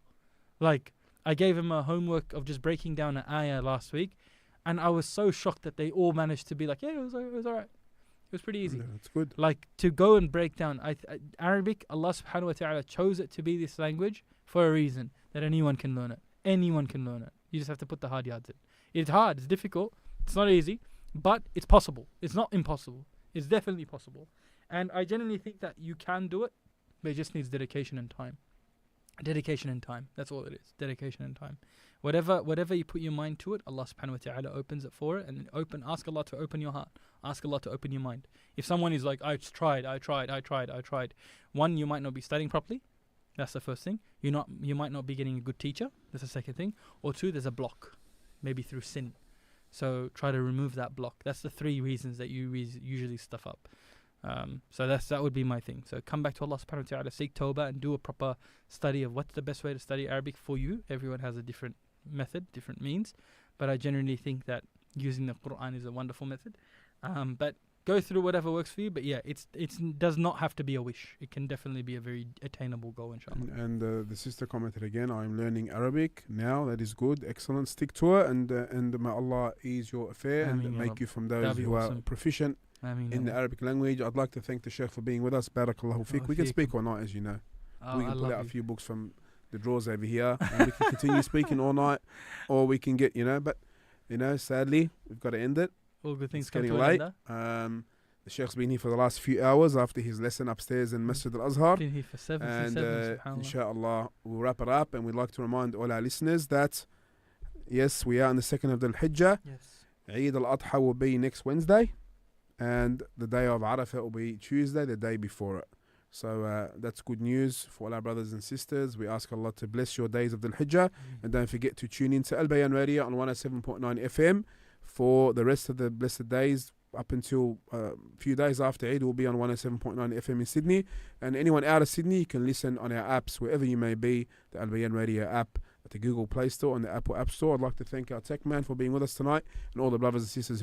Like, I gave him a homework of just breaking down an ayah last week, and I was so shocked that they all managed to be like, yeah, it was all right. It was pretty easy. Yeah, it's good. Like, to go and break down Arabic, Allah subhanahu wa ta'ala chose it to be this language for a reason, that anyone can learn it. Anyone can learn it. You just have to put the hard yards in. It's hard, it's difficult, it's not easy, but it's possible. It's not impossible. It's definitely possible. And I genuinely think that you can do it, but it just needs dedication and time. Dedication and time. That's all it is. Dedication and time. Whatever you put your mind to it, Allah subhanahu wa ta'ala opens it for it, and ask Allah to open your heart. Ask Allah to open your mind. If someone is like, I tried. One, you might not be studying properly. That's the first thing. You might not be getting a good teacher. That's the second thing. Or two, there's a block. Maybe through sin. So try to remove that block. That's the 3 reasons that you usually stuff up. So that would be my thing. So come back to Allah subhanahu wa ta'ala, seek tawbah, and do a proper study of what's the best way to study Arabic for you. Everyone has a different method, different means, but I generally think that using the Quran is a wonderful method. But go through whatever works for you. But yeah, it does not have to be a wish. It can definitely be a very attainable goal, inshallah. And the sister commented again, I'm learning Arabic now. That is good. Excellent. Stick to it. And may Allah ease your affair Ameen, and ya make Rabb. you from That'd those be who are awesome. proficient Ameen, in the ya Rabb. Arabic language. I'd like to thank the Sheikh for being with us. Barakallahu fiqh. We can speak or not, as you know. Oh, We I can pull love out a you. few books from the drawers over here and we can continue speaking all night, or we can get, but, sadly, we've got to end it. All good things It's come getting to an late. end. The Sheikh's been here for the last few hours after his lesson upstairs in Masjid al-Azhar. Been here for 77, And subhanallah. inshallah, we'll wrap it up. And we'd like to remind all our listeners that, yes, we are on the 2nd of the Hijjah. Yes. Eid al-Adha will be next Wednesday. And the day of Arafah will be Tuesday, the day before it. So that's good news for all our brothers and sisters. We ask Allah to bless your days of the Hijjah. And don't forget to tune in to Al Bayan Radio on 107.9 FM for the rest of the blessed days. Up until a few days after Eid, we'll be on 107.9 FM in Sydney. And anyone out of Sydney, you can listen on our apps wherever you may be. The Al Bayan Radio app at the Google Play Store and the Apple App Store. I'd like to thank our tech man for being with us tonight and all the brothers and sisters who